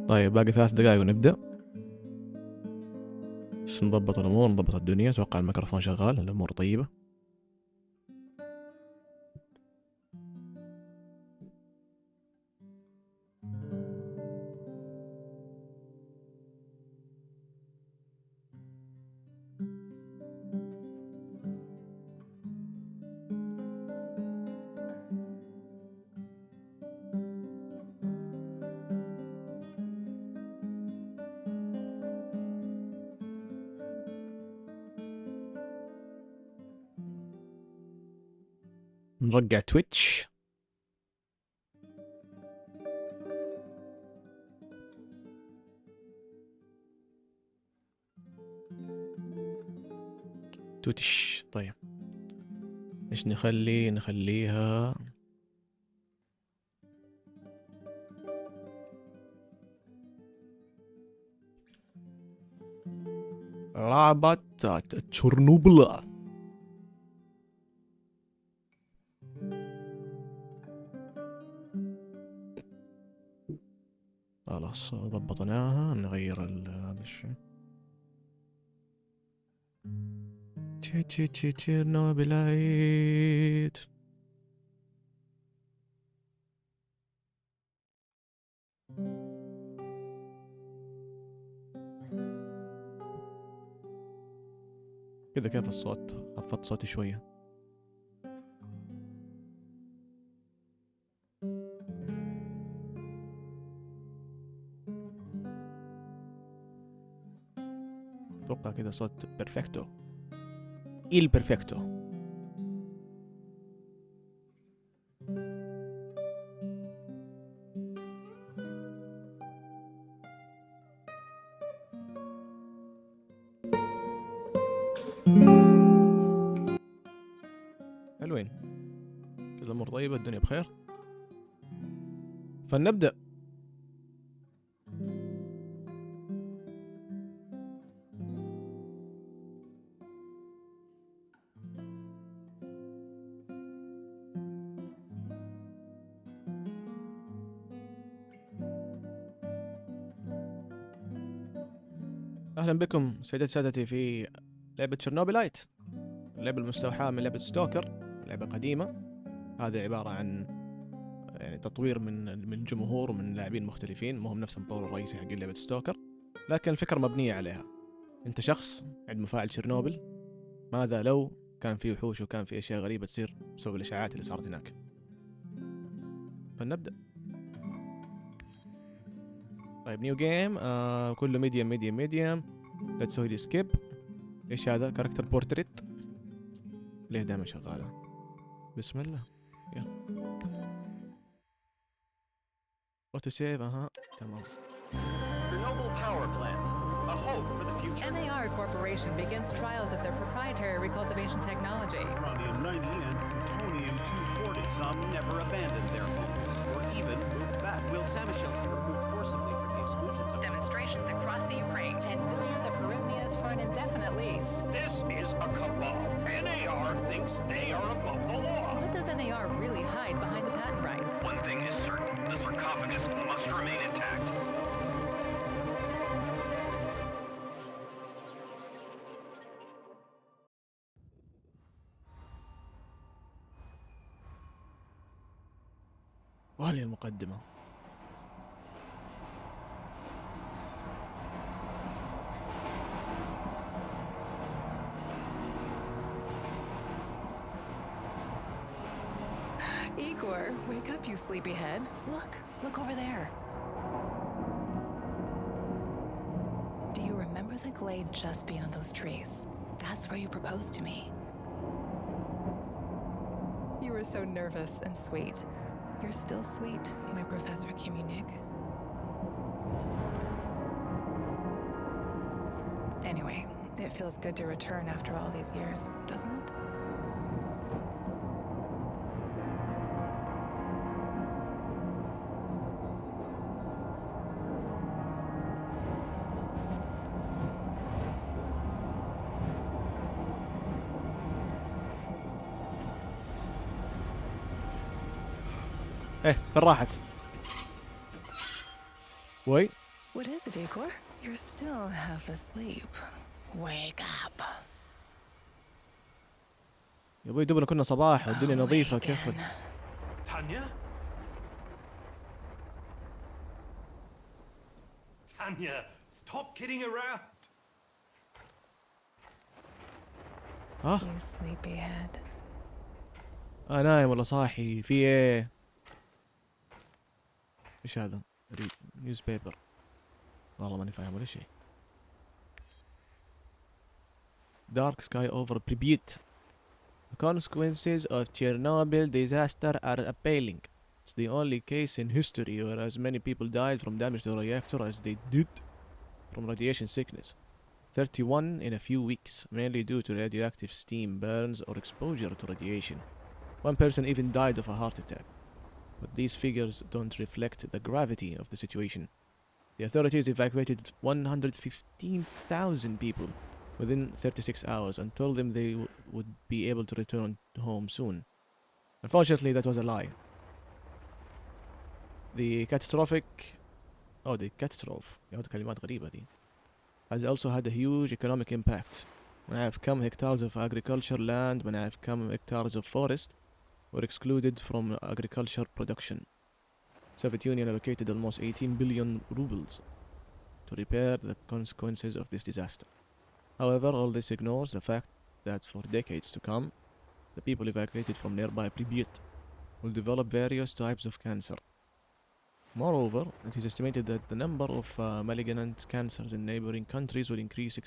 طيب باقي 3 دقائق ونبدأ. بس نضبط الأمور، نضبط الدنيا. أتوقع الميكروفون شغال، الأمور طيبة. نرجع تويتش. تويتش. طيب ايش نخليها لعبة تشيرنوبلايت. خلاص ضبطناها. نغير هذا الشيء. تشيرنوبلايت. كذا كيف الصوت؟ خفضت صوتي شوية. اتوقع كذا صوت بيرفكتو. البرفكتو. حلوين كذا، الامور طيبة، الدنيا بخير. فلنبدأ. أهلا بكم سيداتي سادتي في لعبة تشيرنوبلايت، اللعبة المستوحاة من لعبة ستوكر، لعبة قديمة. هذه عبارة عن يعني تطوير من جمهور ومن لاعبين مختلفين، مو هم نفس المطور الرئيسي حق لعبة ستوكر، لكن الفكرة مبنية عليها. أنت شخص عند مفاعل تشيرنوبل. ماذا لو كان في وحوش وكان في أشياء غريبة تصير بسبب الإشعاعات اللي صارت هناك؟ فلنبدأ. طيب نيو جيم. كله ميديوم. لا تسوي لي سكيب. ايش هذا؟ كاركتر بورتريت. ليه دائما شغالة؟ بسم الله. يلا اوتو سيف. تمام. Chernobyl power plant, a hope for the future. NAR Corporation begins trials of their proprietary recultivation technology. Uranium-90 and plutonium-240. Some never abandoned their homes or even moved back. Will Samashells be removed forcibly from the exclusion zone? Demonstrations across the Ukraine. 10 billions of hryvnias for an indefinite lease. This is a cabal. NAR thinks they are above the law. What does NAR really hide behind the patent rights? One thing is certain, the sarcophagus must remain intact. وهذه المقدمة. Igor, wake up, you sleepyhead. Look over there. Do you remember the glade just beyond those trees? That's where you proposed to me. You were so nervous and sweet. You're still sweet, my Professor Kiminik. Anyway, it feels good to return after all these years, doesn't it? ايه فين راحت؟ وي What is it, Igor? You're still half asleep. Wake up. يا ابوي دوبنا كنا صباح والدنيا نظيفة كيف؟ Awaken. Tanya? Tanya, stop kidding around. ها؟ You sleepyhead. نايم ولا صاحي؟ في ايه؟ ايش هذا؟ نيوز بيبر. والله ماني فاهم ولا شيء. Dark sky over Pripyat. The consequences of Chernobyl disaster are appalling. It's the only case in history where as many people died from damage to the reactor as they did from radiation sickness. 31 in a few weeks, mainly due to radioactive steam burns or exposure to radiation. One person even died of a heart attack. But these figures don't reflect the gravity of the situation. The authorities evacuated 115,000 people within 36 hours and told them they would be able to return home soon. Unfortunately, that was a lie. The catastrophe كلمات غريبة دي has also had a huge economic impact. ما نعرف كم hectares of agriculture land, ما نعرف كم hectares of forest were excluded from agriculture production. Soviet Union allocated almost 18 billion rubles to repair the consequences of this disaster. However, all this ignores the fact that for decades to come, the people evacuated from nearby Pripyat will develop various types of cancer. Moreover, it is estimated that the number of malignant cancers in neighboring countries will increase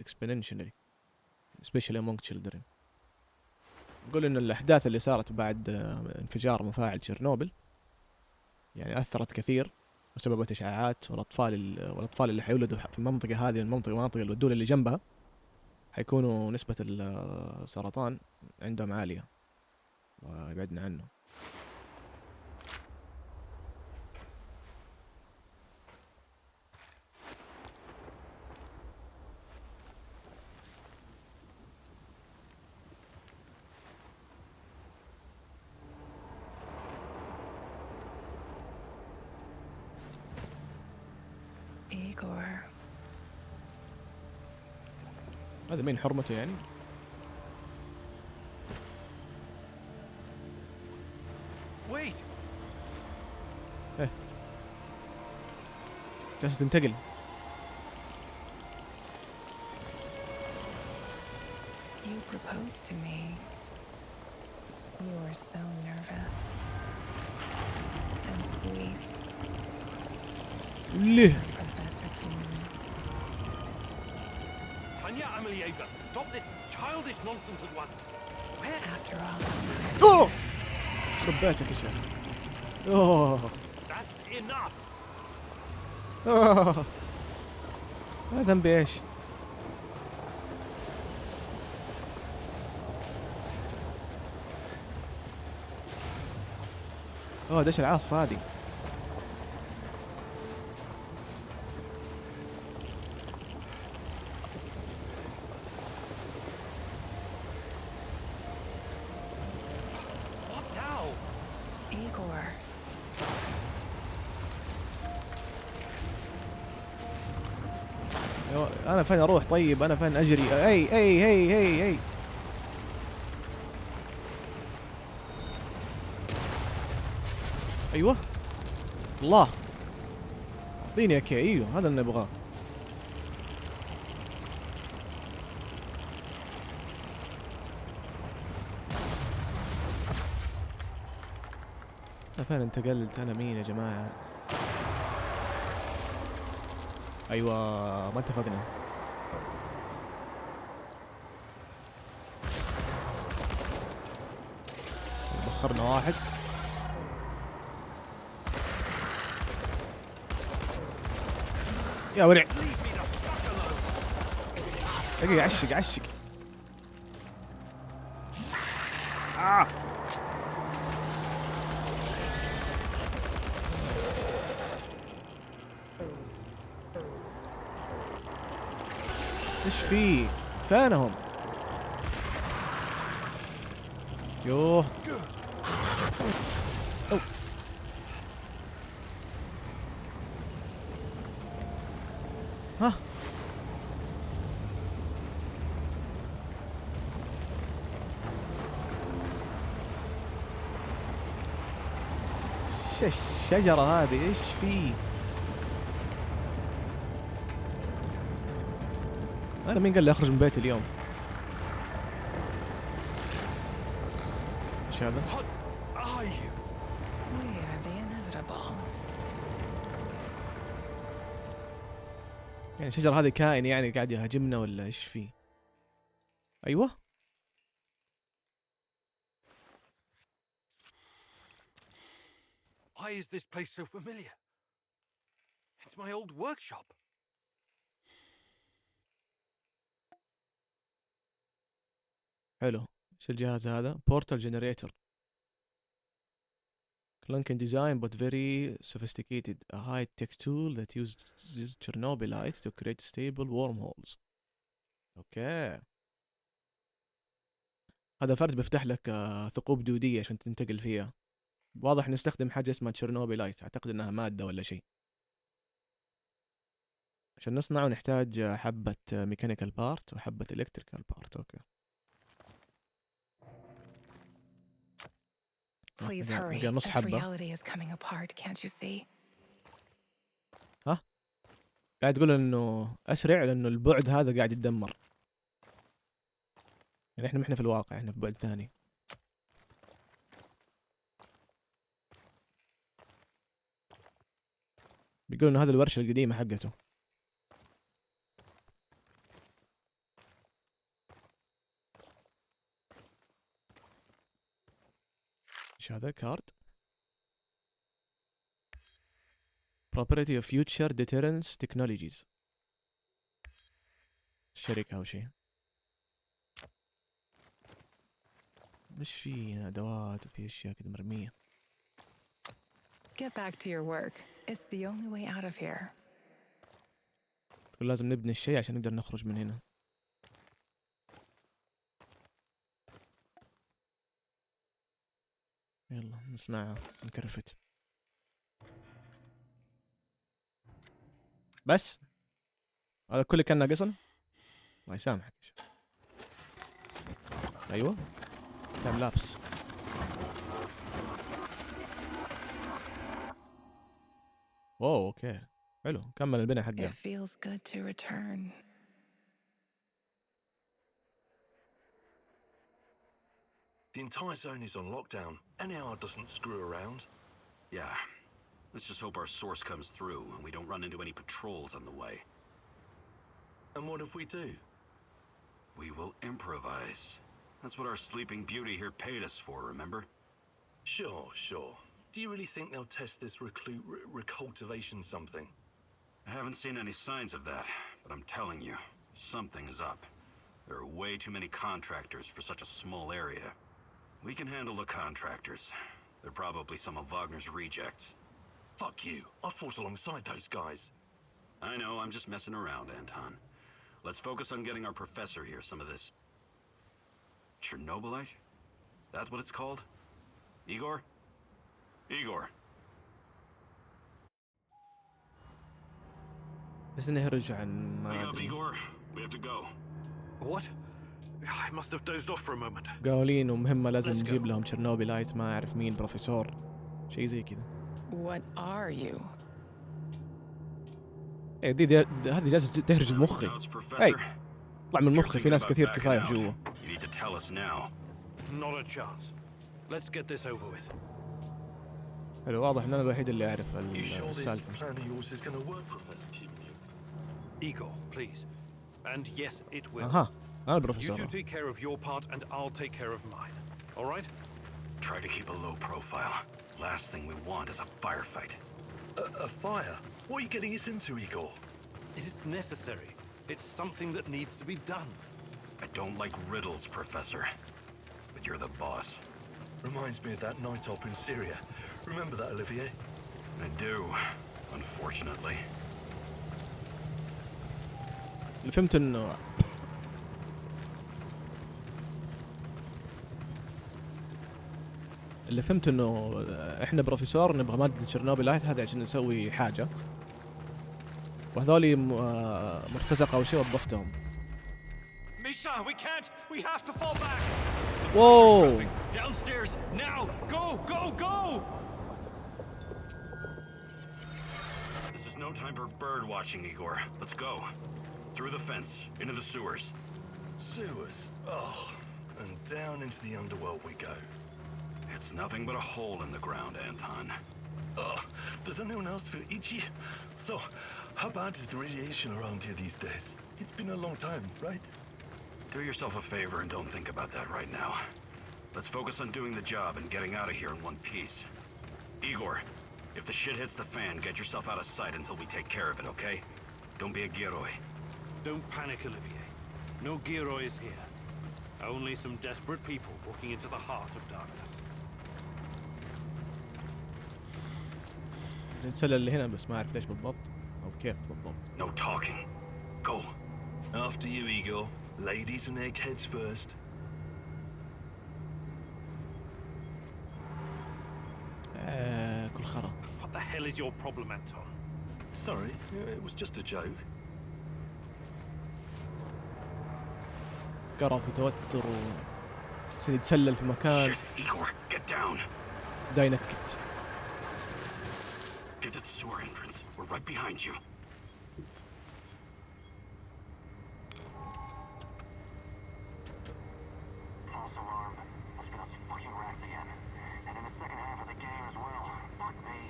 exponentially, especially among children. نقول إن الأحداث اللي صارت بعد انفجار مفاعل تشيرنوبل يعني أثرت كثير وسببت إشعاعات، والأطفال اللي حيولدوا في المنطقة هذه، المناطق والدول اللي جنبها حيكونوا نسبة السرطان عندهم عالية ويبعدنا عنه. Igor. هذا مين حرمته يعني؟ Wait! جالسة تنتقل. You proposed to me. You were so nervous. And sweet. ليه؟ Professor King. Tanya Amelieva, stop this childish nonsense at once. Where? After all, أوه! خرب بيتك يا شيخ. أوه. That's enough. أوه. ما ذنبي إيش؟ أوه دش العاصفة هذه. Igor. أنا فين أروح طيب؟ أنا فين أجري؟ أي أيوة الله أعطيني يا كي. أيوة هذا اللي نبغاه. أنا فين انتقلت؟ أنا مين يا جماعة؟ أيوة ما اتفقنا. بخرنا واحد. يا ورع. دقيقة عشق عشق. ايش في؟ فينهم؟ يوه. أو. ها. ايش الشجرة هذه؟ ايش في؟ انا مين قال لي اخرج من بيتي اليوم؟ ايش هذا؟ We are the inevitable. يعني الشجرة هذه كائن يعني قاعد يهاجمنا ولا ايش فيه؟ ايوه. Why is this place so familiar? It's my old workshop. حلو. ايش الجهاز هذا؟ بورتال جنريتور. Clunky design but very sophisticated. A high-tech tool that uses Chernobylite to create stable wormholes. اوكي. هذا فرد بيفتح لك ثقوب دودية عشان تنتقل فيها. واضح نستخدم حاجة اسمها تشيرنوبيلايت، اعتقد انها مادة ولا شيء. عشان نصنعه نحتاج حبة ميكانيكال بارت وحبة الكتريكال بارت. اوكي. Please hurry. نص This حبة. reality is coming apart, can't you see? ها؟ قاعد تقول انه اسرع لانه البعد هذا قاعد يتدمر. يعني احنا ما احنا في الواقع، احنا في بعد ثاني. بيقول انه هذا الورشة القديمة حقته. ايش هذا؟ كارد. Property of Future Deterrence Technologies. الشركة او شيء. مش في هنا ادوات وفي اشياء كذا مرمية. Get back to your work. It's the only way out of here. تقول لازم نبني الشيء عشان نقدر نخرج من هنا. يلا نصنعها نكرفت. بس هذا كله كان ناقصنا. الله يسامحك. ايوه كان لابس. اوه اوكي حلو. كمل البناء حقه. It feels good to return. The entire zone is on lockdown. NAR doesn't screw around. Yeah. Let's just hope our source comes through and we don't run into any patrols on the way. And what if we do? We will improvise. That's what our sleeping beauty here paid us for, remember? Sure. Do you really think they'll test this recultivation something? I haven't seen any signs of that, but I'm telling you, something is up. There are way too many contractors for such a small area. We can handle the contractors. They're probably some of Wagner's rejects. Fuck you. I fought alongside those guys. I know, I'm just messing around, Anton. Let's focus on getting our professor here some of this... Chernobylite? That's what it's called? Igor? Igor. بس انه يرجع عن Wake ما up, ادري. Igor. We have to go. What? I must have dozed off for a moment. قالوا لي انه مهمة لازم نجيب لهم تشيرنوبيلايت، ما اعرف مين، بروفيسور شيء زي كذا. What are you? ايه دي هذه جالسة تهرج بمخي. Doubts, Professor? اي اطلع من You're مخي، في thinking ناس about كثير backing كفاية out. جوا. You need to tell us now. Not a chance. Let's get this over with. حلو، واضح ان انا الوحيد اللي اعرف You sure this السالفة. plan of yours is going to work, Professor Keaton? Igor, please. And yes, it will. اها انا You البروفيسور. two take care of your part and I'll take care of mine. All right? Try to keep a low profile. Last thing we want is a firefight. A fire? What are you getting us into, Igor? It is necessary. It's something that needs to be done. I don't like riddles, Professor. But you're the boss. Reminds me of that night op in Syria. Remember that, Olivier? I do, unfortunately. اللي فهمت انه احنا بروفيسور نبغى مادة تشيرنوبلايت هذا عشان نسوي حاجة، وهذولي مرتزقة او شيء وظفتهم. Misha, we can't. We have to fall back. Whoa! Downstairs now. Go, go, go. This is no time for bird watching, Igor. Let's go. Through the fence, into the sewers. Sewers. Oh, and down into the underworld we go. It's nothing but a hole in the ground, Anton. Oh, does anyone else feel itchy? So, how bad is the radiation around here these days? It's been a long time, right? Do yourself a favor and don't think about that right now. Let's focus on doing the job and getting out of here in one piece. Igor, if the shit hits the fan, get yourself out of sight until we take care of it, okay? Don't be a Gieroi. Don't panic, Olivier. No Gieroi is here. Only some desperate people walking into the heart of darkness. نتسلل اللي هنا بس ما أعرف ليش بالضبط أو كيف بالضبط. No talking. Go. After you, Igor. Ladies and eggheads first. كل خرا. What the hell is your problem, Anton? Sorry, it was just a joke. قرف وتوتر يتسلل في مكان. Shit, Igor, get down. دا ينكت. Get to the sewer entrance. We're right behind you. False alarm. Must be those fucking rats again. And in the second half of the game as well. Fuck me.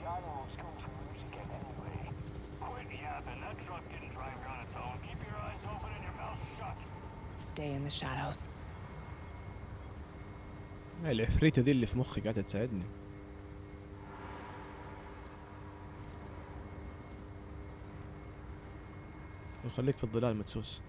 Dialogue's going to lose again anyway. Quit yapping. That truck didn't drive here on its own. Keep your eyes open and your mouth shut. Stay in the shadows. العفريتة ذي اللي في مخي قاعدة تساعدني. وخليك في الظلال مدسوس.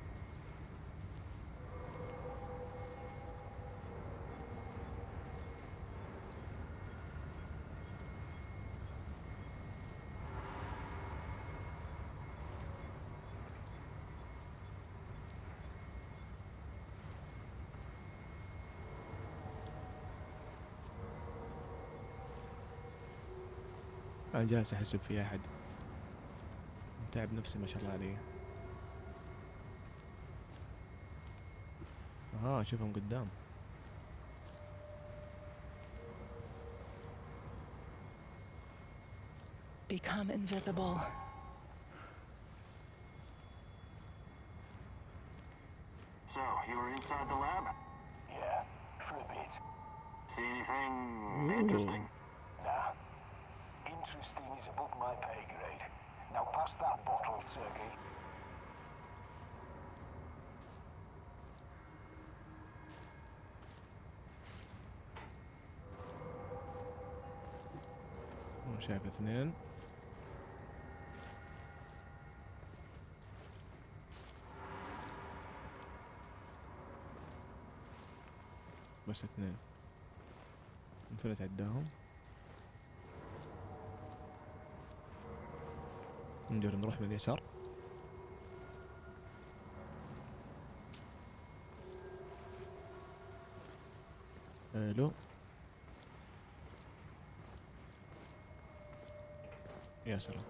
أنا جالس أحسب في أحد تعب نفسي ما شاء الله عليه. شوفهم قدام. Become invisible. So, you were inside the lab? Yeah, for a bit. See anything interesting? Nah. Interesting is above my pay grade. Now pass that bottle, Sergey. شايف اثنين. بس اثنين. انفلت عداهم. نقدر نروح من اليسار. الو. يا سلام.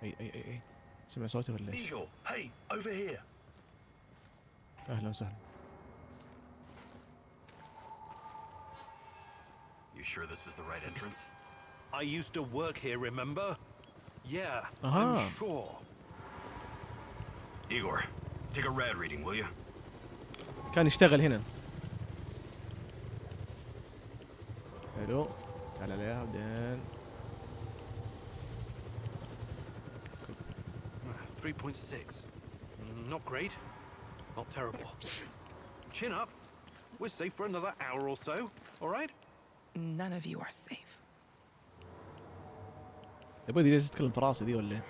اي سمع صوتي ولا ايش؟ Igor, hey, over here. اهلا وسهلا. You sure this is the right entrance? I used to work here, remember? Yeah, Uh-huh. I'm sure. Igor, take a rad reading, will you? كان يشتغل هنا. حلو. تعال عليها بعدين. 3.6. Not great. Not terrible. Chin up. We're safe for another hour or so, all right? None of you are safe. يبغى دي جالس تتكلم في راسي دي ولا ايه؟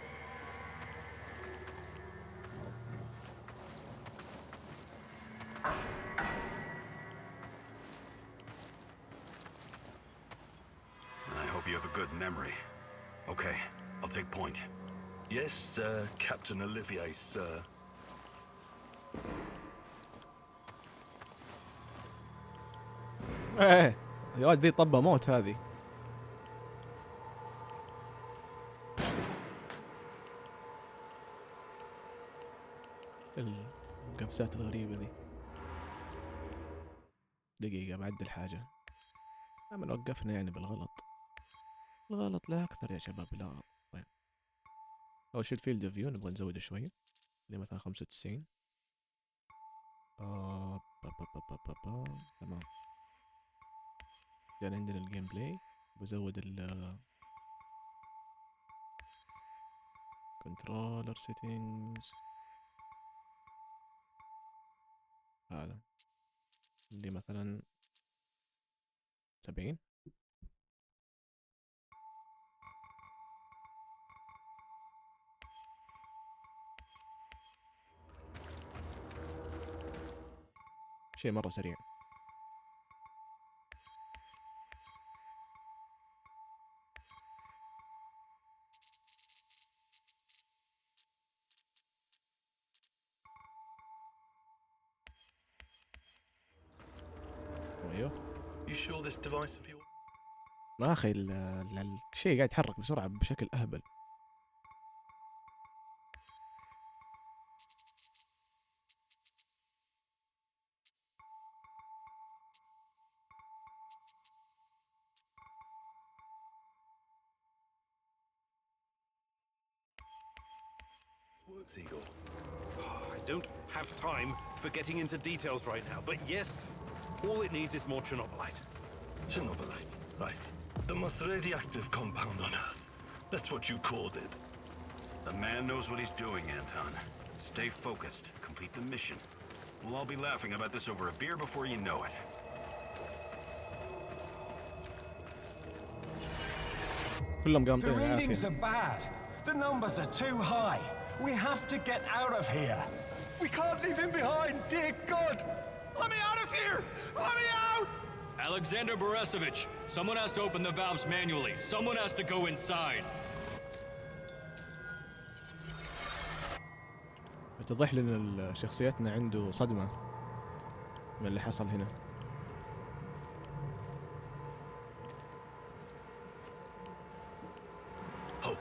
I hope you have a good memory. Okay, I'll take point. Yes, sir, Captain Olivier, sir. ايه يا ولد ذي طبة موت هذه. القفزات الغريبة ذي. دقيقة بعدل حاجة. من وقفنا يعني بالغلط. الغلط لا أكثر يا شباب، لا غلط. طيب أول شي الفيلد اوف فيو نبغى نزوده شوية، اللي مثلا 95. تمام. يعني عندنا الجيم بلاي، بزود ال كنترولر سيتنجز، هذا اللي مثلا 70. شيء مرة سريع. ايوه You sure this device of yours? ما اخي الشيء قاعد يتحرك بسرعة بشكل اهبل. Works, Igor. I don't have time for getting into details right now, but yes, all it needs is more Chernobylite. Chernobylite, right. The most radioactive compound on Earth. That's what you called it. The man knows what he's doing, Anton. Stay focused. Complete the mission. We'll all be laughing about this over a beer before you know it. كلهم The قامطين readings العافية. are bad. The numbers are too high. We have to get out of here. We can't leave him behind, dear God! Let me out of here! Let me out! Alexander Borisovich, someone has to open the valves manually. Someone has to go inside. يتضح لنا شخصيتنا عنده صدمة من اللي حصل هنا. Oh,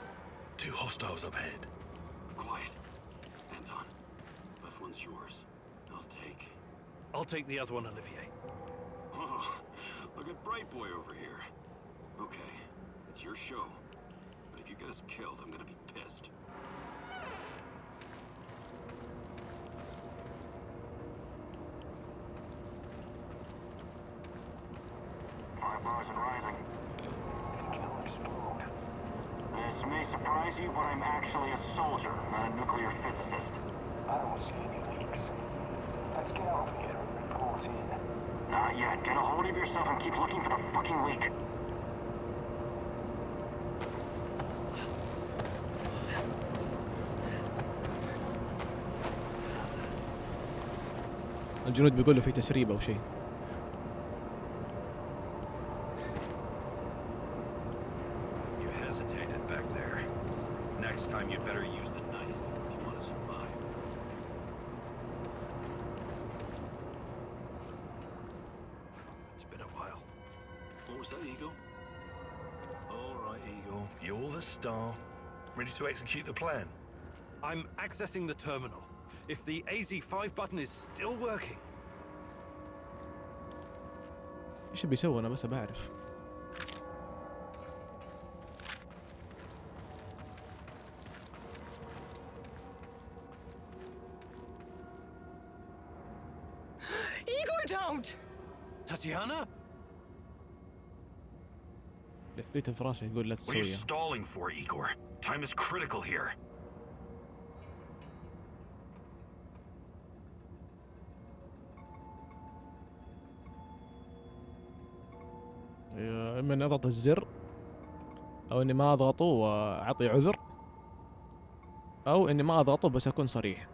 two hostiles up ahead. Quiet. Anton, left one's yours. I'll take the other one, Olivier. Oh, look at Bright Boy over here. Okay, it's your show. But if you get us killed, I'm gonna be pissed. Five bars and rising. Think it'll explode. This may surprise you, but I'm actually a soldier, not a nuclear physicist. I don't see any leaks. Let's get over here and report in. Not yet. Get a hold of yourself and keep looking for the fucking leak. الجنود بيقولوا في تسريب او شيء. You hesitated back there. Next time you better use the knife if you want to survive. It's been a while. What was that, Eagle? All right, Eagle. You're the star. Ready to execute the plan? I'm accessing the terminal. If the AZ5 button is still working. ايش بيسوي انا بس بعرف. Igor, don't! Tatiana? لفيت في راسي يقول لا What are you تسويها. stalling for, Igor? Time is critical here. اما اضغط الزر او اني ما اضغطه واعطي عذر، او اني ما اضغطه بس اكون صريح.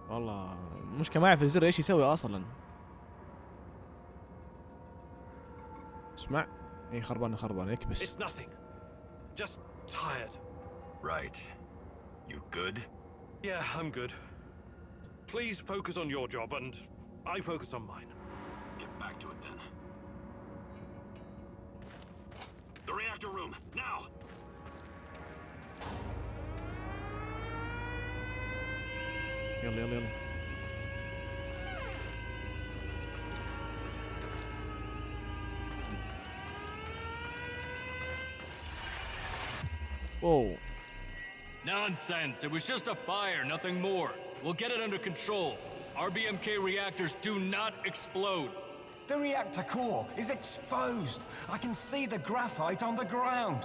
والله مشكلة ما اعرف الزر ايش يسوي اصلا. اسمع، اي خربان يكبس. It's nothing. Just tired. Right. You good? Yeah, I'm good. Please focus on your job and I focus on mine. Get back to it then. The reactor room, now! يلا. اوه. Nonsense. It was just a fire, nothing more. We'll get it under control. RBMK reactors do not explode. The reactor core is exposed. I can see the graphite on the ground.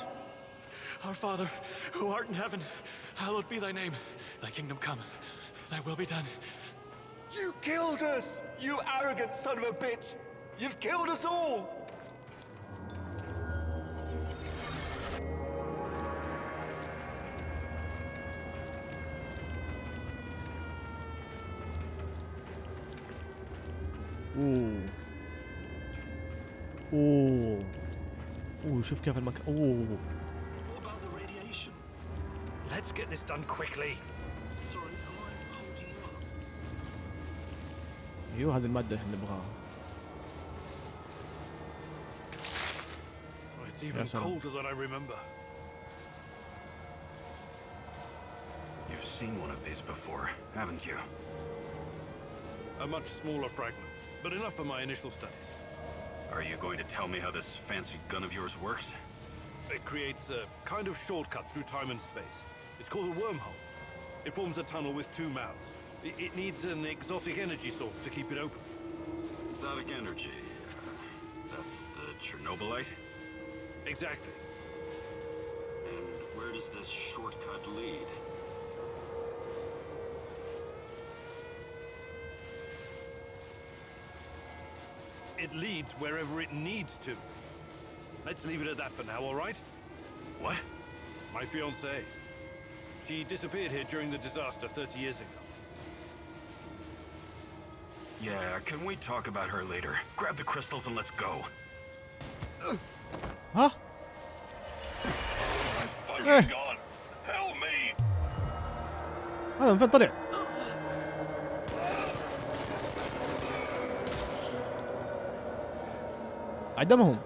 Our Father, who art in heaven, hallowed be thy name. Thy kingdom come. Thy will be done. You killed us, you arrogant son of a bitch! You've killed us all! اوه شوف كيف المكان. اوه. What about the radiation? Let's get this done quickly. Sorry, am I holding you up? ايوه هذه المادة اللي نبغاها. Oh, it's even colder than I remember. You've seen one of these before, haven't you? A much smaller fragment, but enough for my initial studies. Are you going to tell me how this fancy gun of yours works? It creates a kind of shortcut through time and space. It's called a wormhole. It forms a tunnel with two mouths. It needs an exotic energy source to keep it open. Exotic energy. That's the Chernobylite? Exactly. And where does this shortcut lead? It leads wherever it needs to. Let's leave it at that for now, all right? What? My fiancée. She disappeared here during the disaster 30 years ago. Yeah, can we talk about her later? Grab the crystals and let's go. ها؟ Fucking God! Help me! هذا من فين طلع؟ عدمهم.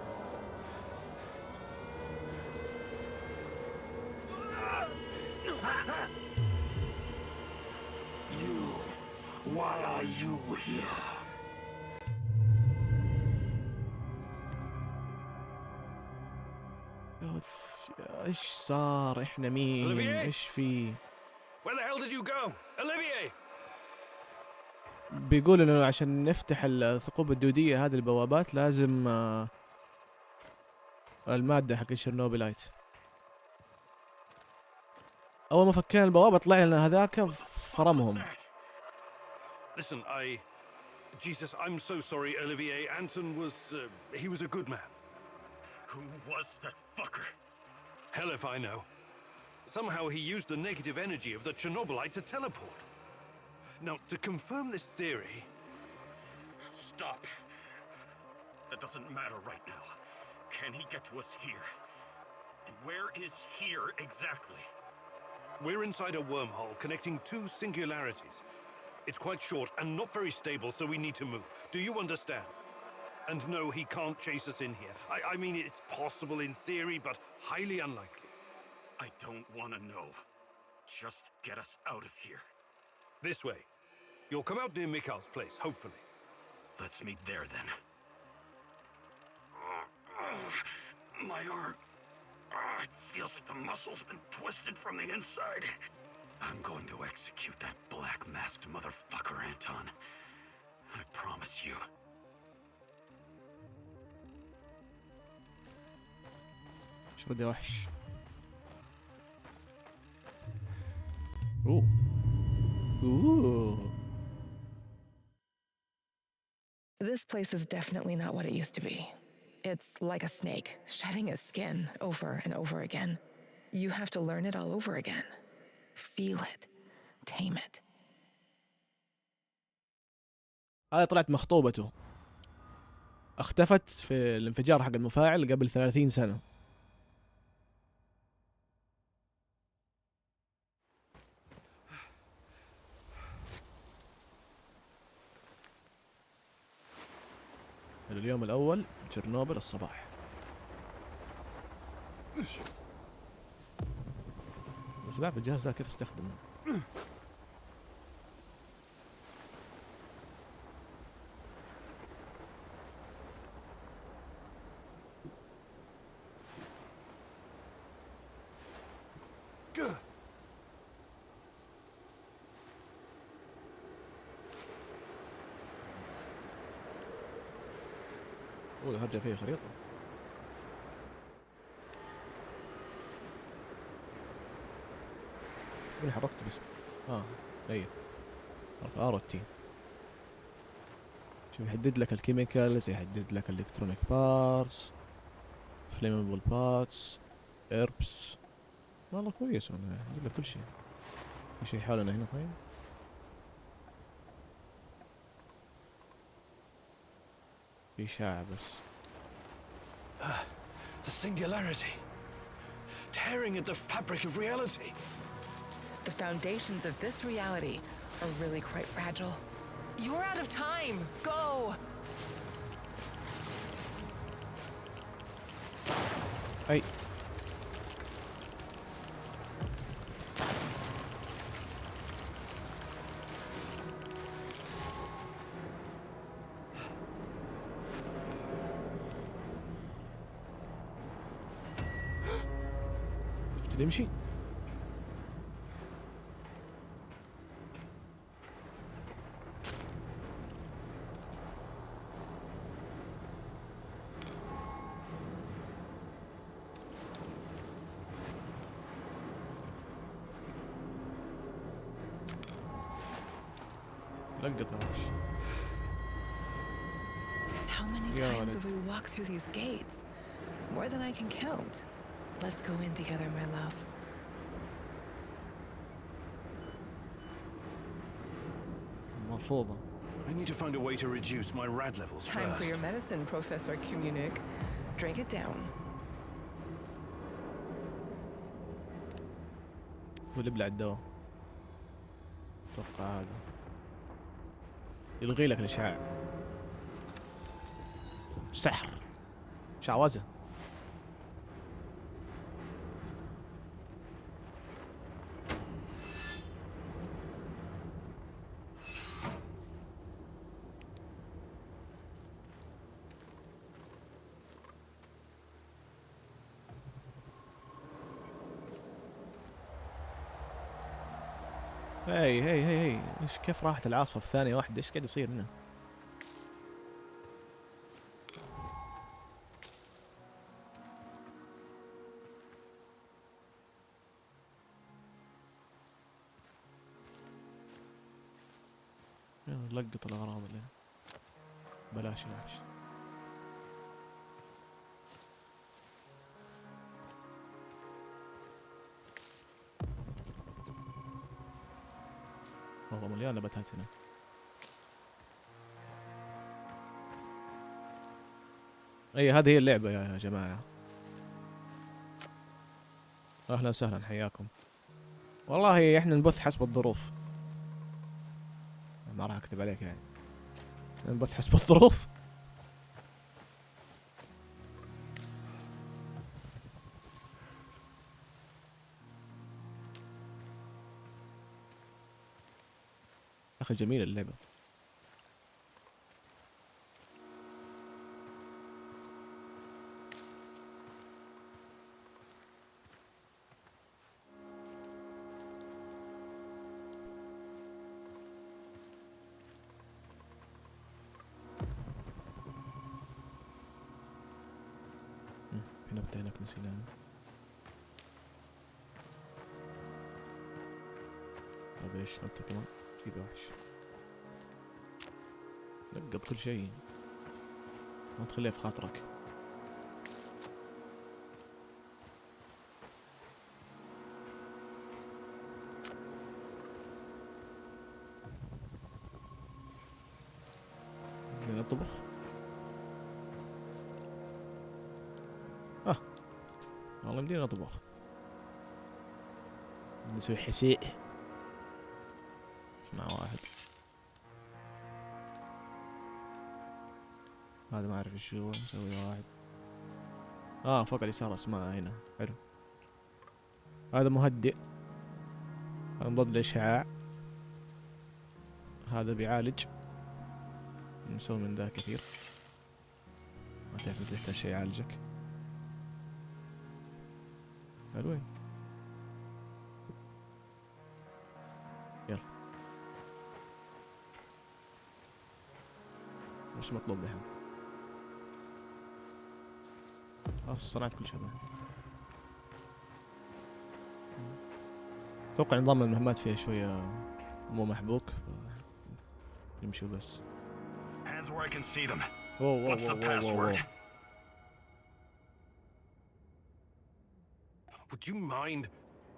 Why are you here? ايش صار؟ احنا مين؟ ايش في؟ Where the hell did you go? Olivier! بيقول انه عشان نفتح الثقوب الدودية هذه البوابات لازم المادة حق الشيرنوبيلايت. اول ما فكينا البوابة طلع لنا هذاك فرمهم. Listen, Jesus, I'm so sorry, Olivier. Anton was, he was a good man. Who was that fucker? Hell if I know. Somehow he used the negative energy of the Chernobylite to teleport. Now, to confirm this theory... Stop. That doesn't matter right now. Can he get to us here? And where is here exactly? We're inside a wormhole connecting two singularities. It's quite short and not very stable, so we need to move. Do you understand? And no, he can't chase us in here. I mean, it's possible in theory, but highly unlikely. I don't want to know. Just get us out of here. This way. You'll come out near Mikhail's place, hopefully. Let's meet there then. My arm. It feels like the muscle's been twisted from the inside. I'm going to execute that black-masked motherfucker, Anton. I promise you. ايش بدي وحش؟ اوه اوه. This place is definitely not what it used to be. It's like a snake, shedding its skin over and over again. You have to learn it all over again. Feel it. Tame it. هذه طلعت مخطوبته، اختفت في الانفجار حق المفاعل قبل 30 سنة. اليوم الأول تشيرنوبل الصباح. بس بعرف الجهاز ذا كيف استخدمه. هرجع فيه خريطة. من حركت بس اي حرف ار تي. شوف يحدد لك الكيميكالز، يحدد لك الالكترونيك بارتس، فليمبل بارتس، ايربس. والله كويس، انا يحدد لك كل شيء. في شيء حولنا هنا. طيب في إشاعة بس. The singularity. Tearing at the fabric of reality. The foundations of this reality are really quite fragile. You're out of time. Go. أي تمشي. لقطة. How many times have we walked through these gates? More than I can count. Let's go in together, my love. مرفوضة. I need to find a way to reduce my rad levels Time first. for your medicine, Professor Communic. Drink it down. هو اللي يبلع الدواء. اتوقع هذا يلغي لك الاشعاع. سحر، شعوذة. هي ايش كيف راحت العاصفة في ثانية واحدة؟ ايش قاعد يصير هنا؟ لقط الأغراض اللي بلاش يعيش. والله مليان نباتات هنا. اي هذه هي اللعبة يا جماعة. اهلا وسهلا، حياكم. والله احنا نبث حسب الظروف، ما راح اكتب عليك يعني، نبث حسب الظروف. اخي جميلة اللعبة. في نبتة هناك نسيناها. هذا ايش نبتة كمان؟ جيب وحش. لقط كل شيء، ما تخليها في خاطرك. نطبخ. والله يمدينا نطبخ. نسوي حساء. اسمع واحد. هذا ما اعرف ايش هو. نسوي واحد. فوق اليسار اسمعها هنا. حلو. هذا مهدئ. هذا مضاد للاشعاع. هذا بيعالج. نسوي من ذا كثير. ما تعرف متى يحتاج شيء يعالجك. حلوين. يلا. وش مطلوب دحين؟ خلاص صنعت كل شيء. اتوقع نظام المهمات فيها شوية مو محبوك. يمشي بس. Hands where I can see them. Whoa. What's the password? Would you mind?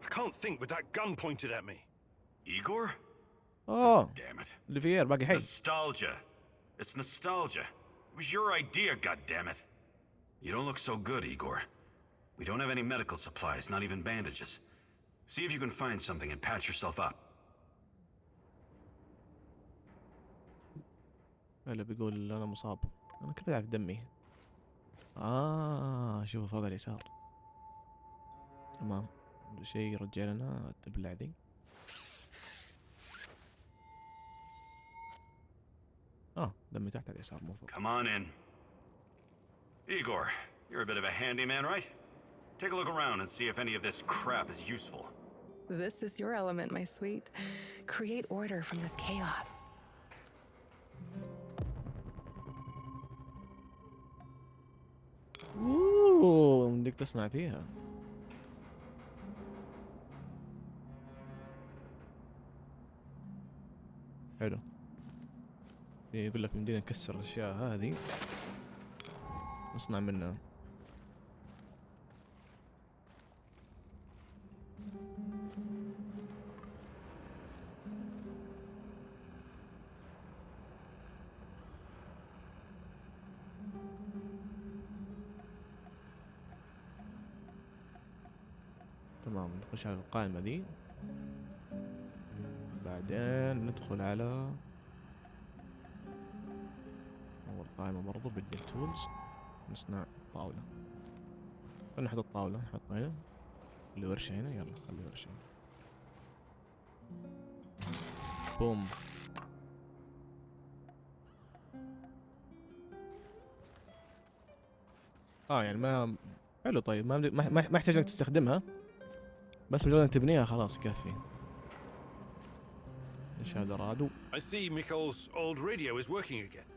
I can't think with that gun pointed at me. Igor? Damn it. Olivier باقي حي. Nostalgia. It's nostalgia. It was your idea, goddammit. You don't look so good, Igor. We don't have any medical supplies, not even bandages. See if you can find something and patch yourself up. هلا بيقول انا مصاب. انا كيف اعرف دمي؟ شوفوا فوق اليسار. تمام. شيء يرجع لنا تبلع ذي. دمي تحت اليسار مو فوق. Come on in. Igor, you're a bit of a handyman, right? Take a look around and see if any of this crap is useful. This is your element, my sweet. Create order from this chaos. بدك تصنع فيها. حلو. يقول لك بدنا نكسر الاشياء هذه نصنع منها. تمام. نخش على القائمة دي. بعدين ندخل على أول قائمة برضو بدي التولز. نصنع طاولة. خلنا نحط الطاولة نحطها هنا. خلي ورشة هنا. يلا خلي ورشة هنا. بوم. يعني ما حلو. طيب ما يحتاج انك تستخدمها. بس مجرد انك تبنيها خلاص يكفي. ايش هذا رادو؟ I see Mikhail's old radio is working again.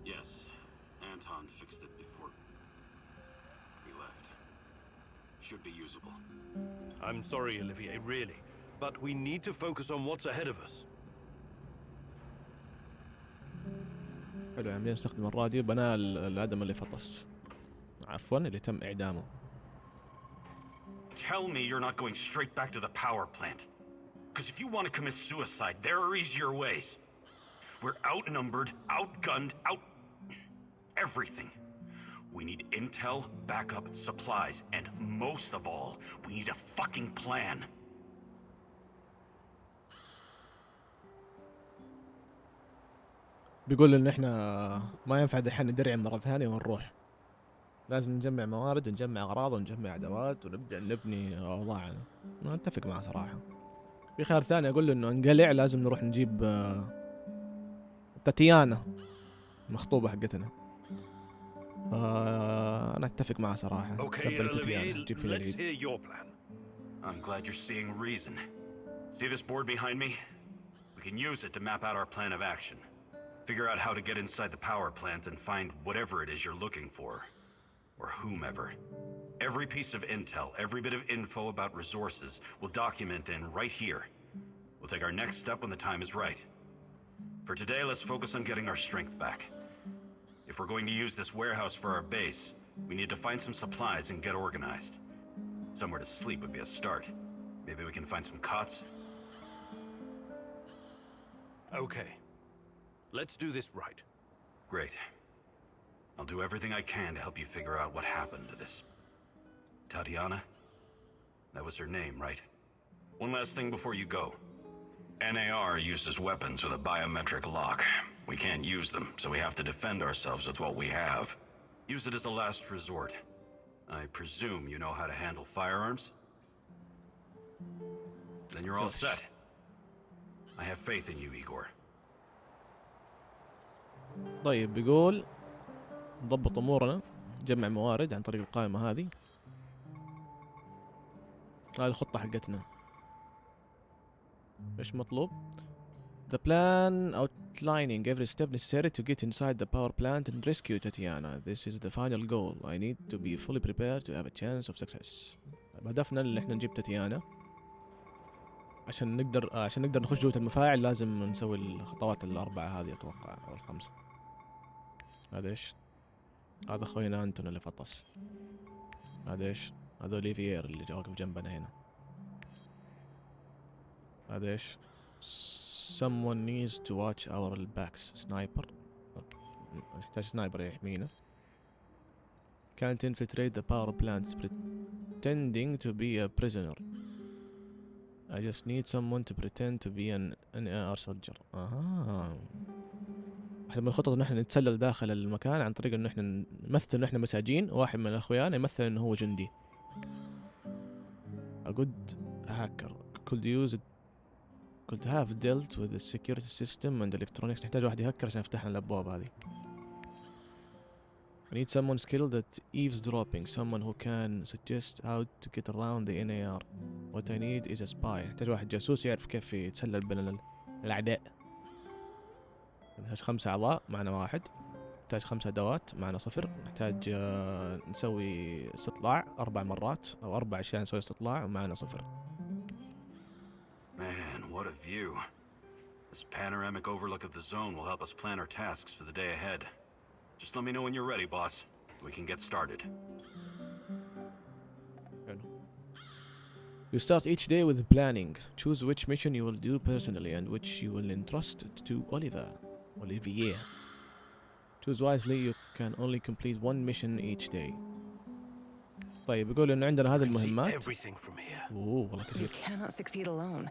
Yes, Anton fixed it before we left. Should be usable. I'm sorry, Olivier, really, but we need to focus on what's ahead of us. حلو. يعني نستخدم الراديو بناء الادم اللي فطس. عفوا اللي تم اعدامه. Tell me you're not going straight back to the power plant. Because if you want to commit suicide, there are easier ways. We're outnumbered, outgunned, everything. We need intel, backup, supplies, and most of all, we need a fucking plan. بيقول ان احنا ما ينفع دحين ندرعم مرة ثانية ونروح. لازم نجمع موارد ونجمع اغراض ونجمع ادوات ونبدأ نبني اوضاعنا. انا اتفق معه صراحة. في خيار ثاني اقول له انه انقلع لازم نروح نجيب تاتيانا المخطوبة حقتنا. انا اتفق معه صراحة. Okay, Olivier, let's hear your plan. I'm glad you're seeing reason. See this board behind me? We can use it to map out our plan of action. Figure out how to get inside the power plant and find whatever it is you're looking for. Or whomever. Every piece of intel, every bit of info about resources, we'll document in right here. We'll take our next step when the time is right. For today, let's focus on getting our strength back. If we're going to use this warehouse for our base, we need to find some supplies and get organized. Somewhere to sleep would be a start. Maybe we can find some cots? Okay. Let's do this right. Great. I'll do everything I can to help you figure out what happened to this Tatiana? That was her name, right? One last thing before you go. NAR uses weapons with a biometric lock. We can't use them, so we have to defend ourselves with what we have. Use it as a last resort. I presume you know how to handle firearms? Then you're all set. I have faith in you, Igor. طيب بيقول نضبط امورنا، نجمع موارد عن طريق القائمة هذه. هذه الخطة حقتنا. ايش مطلوب؟ The plan outlining every step necessary to get inside the power plant and rescue Tatiana. This is the final goal. I need to be fully prepared to have a chance of success. هدفنا اللي احنا نجيب تاتيانا عشان نقدر نخش جوة المفاعل. لازم نسوي الخطوات الأربعة هذه أتوقع أو الخمسة. هذا ايش؟ هذا خوينا أنتون اللي فطس. هذا ايش؟ هذا أوليفيير اللي واقف جنبنا هنا. هذا ايش؟ Someone needs to watch our backs. سنايبر. نحتاج سنايبر يحمينا. Can't infiltrate the power plant pretending to be a prisoner. I just need someone to pretend to be an NAR soldier. واحدة من الخطط ان احنا نتسلل داخل المكان عن طريق انه احنا نمثل انه احنا مساجين، واحد من اخويانا يمثل انه هو جندي. A good hacker could have dealt with the security system and electronics. نحتاج واحد يهكر عشان يفتح لنا الابواب هذه. I need someone skilled at eavesdropping, someone who can suggest how to get around the NAR. What I need is a spy. نحتاج واحد جاسوس يعرف كيف يتسلل بين الأعداء. نحتاج 5 أعضاء، معنا 1. نحتاج 5 أدوات، معنا 0. نحتاج نسوي استطلاع 4 مرات أو 4 أشياء نسوي استطلاع ومعنا 0. Man, what a view. This panoramic overlook of the zone will help us plan our tasks for the day ahead. Just let me know when you're ready, boss. We can get started. You start each day with planning. Choose which mission you will do personally and which you will entrust to Olivier. Choose wisely. You can only complete 1 mission each day. طيب يقول إنه عندنا هذه المهمات. والله كثير. You cannot succeed alone,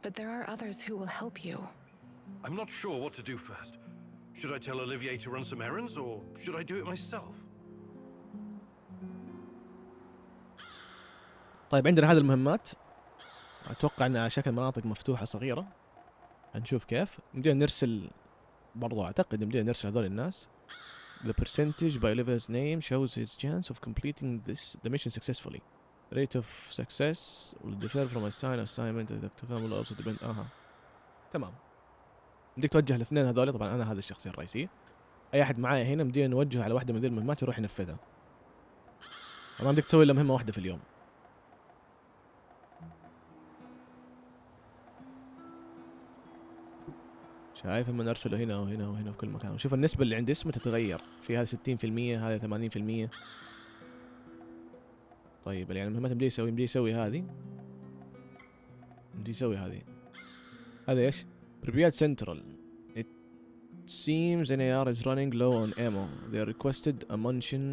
but there are others who will help you. I'm not sure what to do first. Should I tell Olivier to run some errands, or should I do it myself? طيب عندنا هذه المهمات. أتوقع أنها على شكل مناطق مفتوحة صغيرة. هنشوف كيف. بدنا نرسل برضو، أعتقد بدنا نرسل هذول الناس. The percentage by Olivier's name shows his chance of completing the mission successfully. The rate of success will differ from assignment. The outcome will also depend. تمام. بدك توجه الاثنين هذول. طبعا أنا هذا الشخصية الرئيسية. أي أحد معايا هنا بدنا نوجه على واحدة من ذي المهمات يروح ينفذها. طبعا بدك تسوي إلا مهمة واحدة في اليوم. شايف لما نرسله هنا وهنا وهنا في كل مكان. وشوف النسبة اللي عند اسمه تتغير. في هذا 60%، هذا 80%. طيب يعني المهمات بدي يسوي هذه. بدي يسوي هذه. هذا ايش؟ Pripyat Central. It seems NAR is running low on ammo. They requested a munition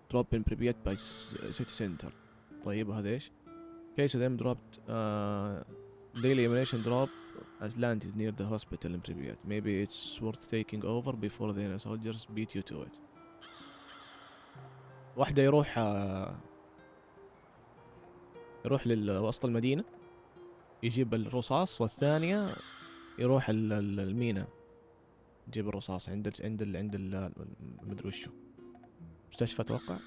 drop in Pripyat by city center. طيب وهذا ايش؟ Case of them dropped daily ammunition drop has landed near the hospital in Pripyat. Maybe it's worth taking over before the soldiers beat you to it. واحدة يروح لوسط المدينة يجيب الرصاص، والثانية يروح المينا يجيب الرصاص عند مدري وشو، مستشفى اتوقع.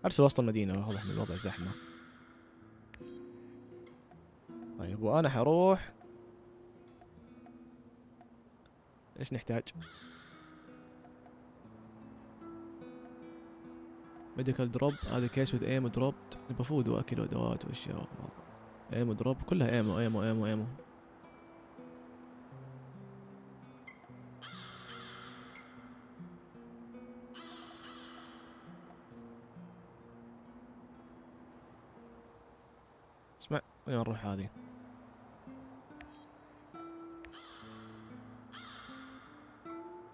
ارسل وسط المدينة، واضح ان الوضع زحمة. طيب وانا حروح. ايش نحتاج؟ ميديكال دروب. هذا كيس وذ ايمو دروب. نبى فود واكل وادوات واشياء. ايمو دروب كلها ايمو ايمو ايمو ايمو. اسمع وين نروح هذه؟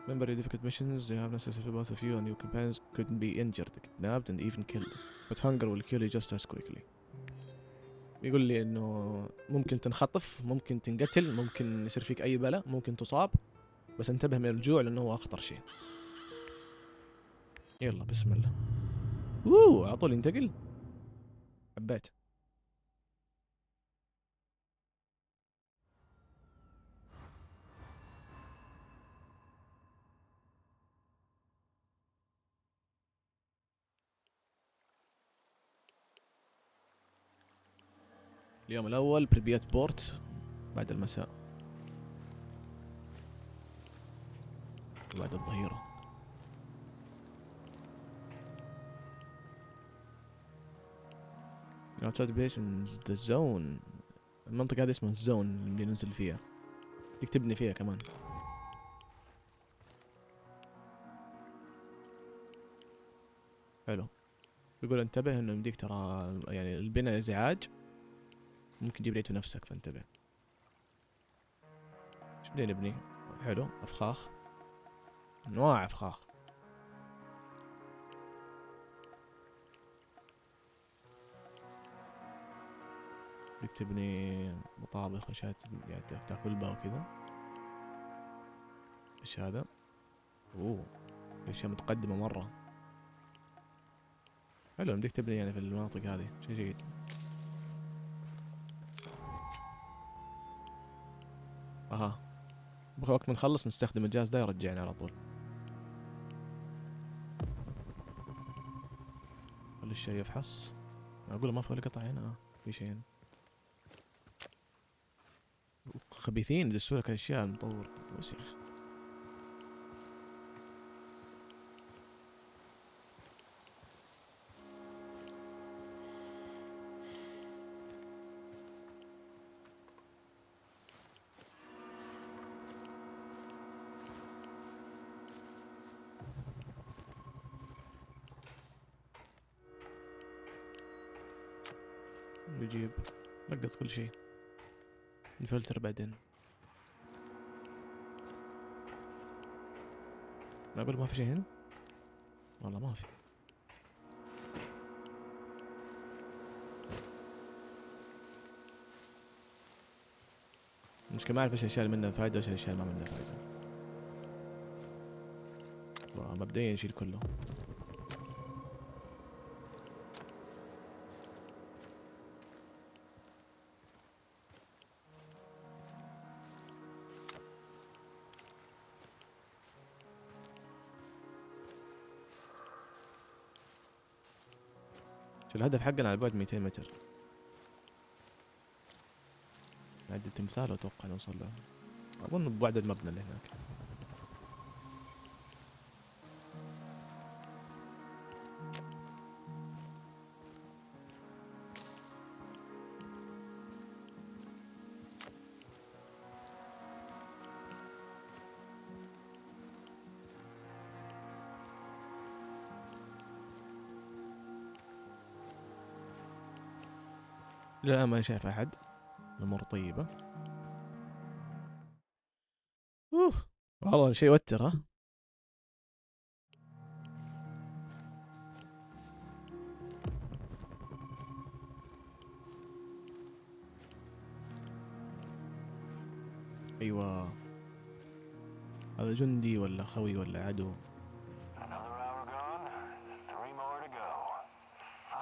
Remember your difficult missions, they have necessary both of you and your companions couldn't be injured, kidnapped and even killed. But hunger will kill you just as quickly. يقول لي انه ممكن تنخطف، ممكن تنقتل، ممكن يصير فيك اي بلاء، ممكن تصاب، بس انتبه من الجوع لانه هو اخطر شيء. يلا بسم الله. على طول ينتقل. حبيت. اليوم الأول بريبيات بورت بعد المساء وبعد الظهيرة. outside base in the zone. المنطقة هذه اسمها الزون اللي ننزل فيها، بدك تبني فيها كمان. حلو. بيقول انتبه انه يمديك ترى يعني البناء ازعاج، ممكن تجيب ريته نفسك فانتبه. ايش بدنا نبني؟ حلو، افخاخ، انواع افخاخ. بدك تبني مطابخ، اشياء يعني تاكل بها وكذا. ايش هذا؟ اشياء متقدمة مرة. حلو، بدك تبني يعني في المناطق هذه، شيء جيد. اها، وقت ما نخلص نستخدم الجهاز ده يرجعنا على طول. خلي الشيء يفحص. اقول ما في ولا قطع هنا. في شيء هنا. خبيثين يدسوا لك اشياء مطور وسخ. نجيب لقط كل شيء، نفلتر بعدين. ما اقول ما في شيء هنا، والله ما في. مش كمان اعرف ايش الاشياء اللي منها فايده وايش الاشياء اللي ما منها فايده. مبدئيا نشيل كله. الهدف حقنا على بعد 200 متر. عند التمثال اتوقع نوصل له، اظن ببعد المبنى اللي هناك. لا ما شايف احد. الامور طيبه. والله شيء يوتر. ها ايوه، هذا جندي ولا خوي ولا عدو؟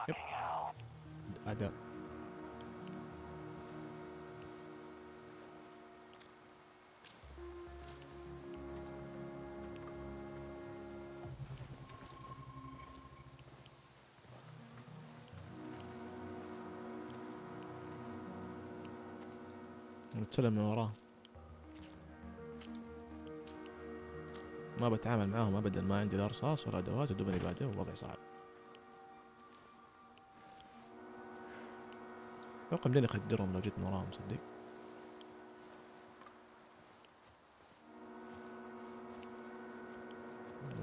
يب، أعداء. نتسلم من وراه. ما بتعامل معاهم ابدا، ما عندي لا رصاص ولا ادوات ودوبني بادئ ووضعي صعب. اتوقع بدين اخدرهم لو جيت من وراهم، صدق.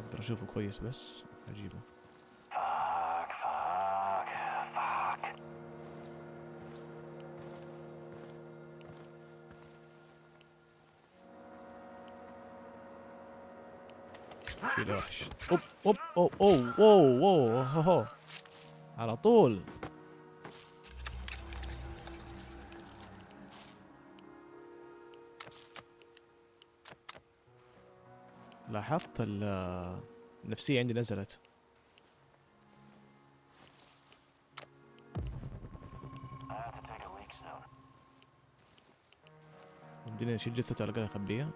اقدر اشوفه كويس بس اجيبه. في له وحش. اوب اوب اوه اوه اوه اوه أوه. على طول. لاحظت النفسية عندي نزلت. بدينا نشيل جثته القاها اخبيها.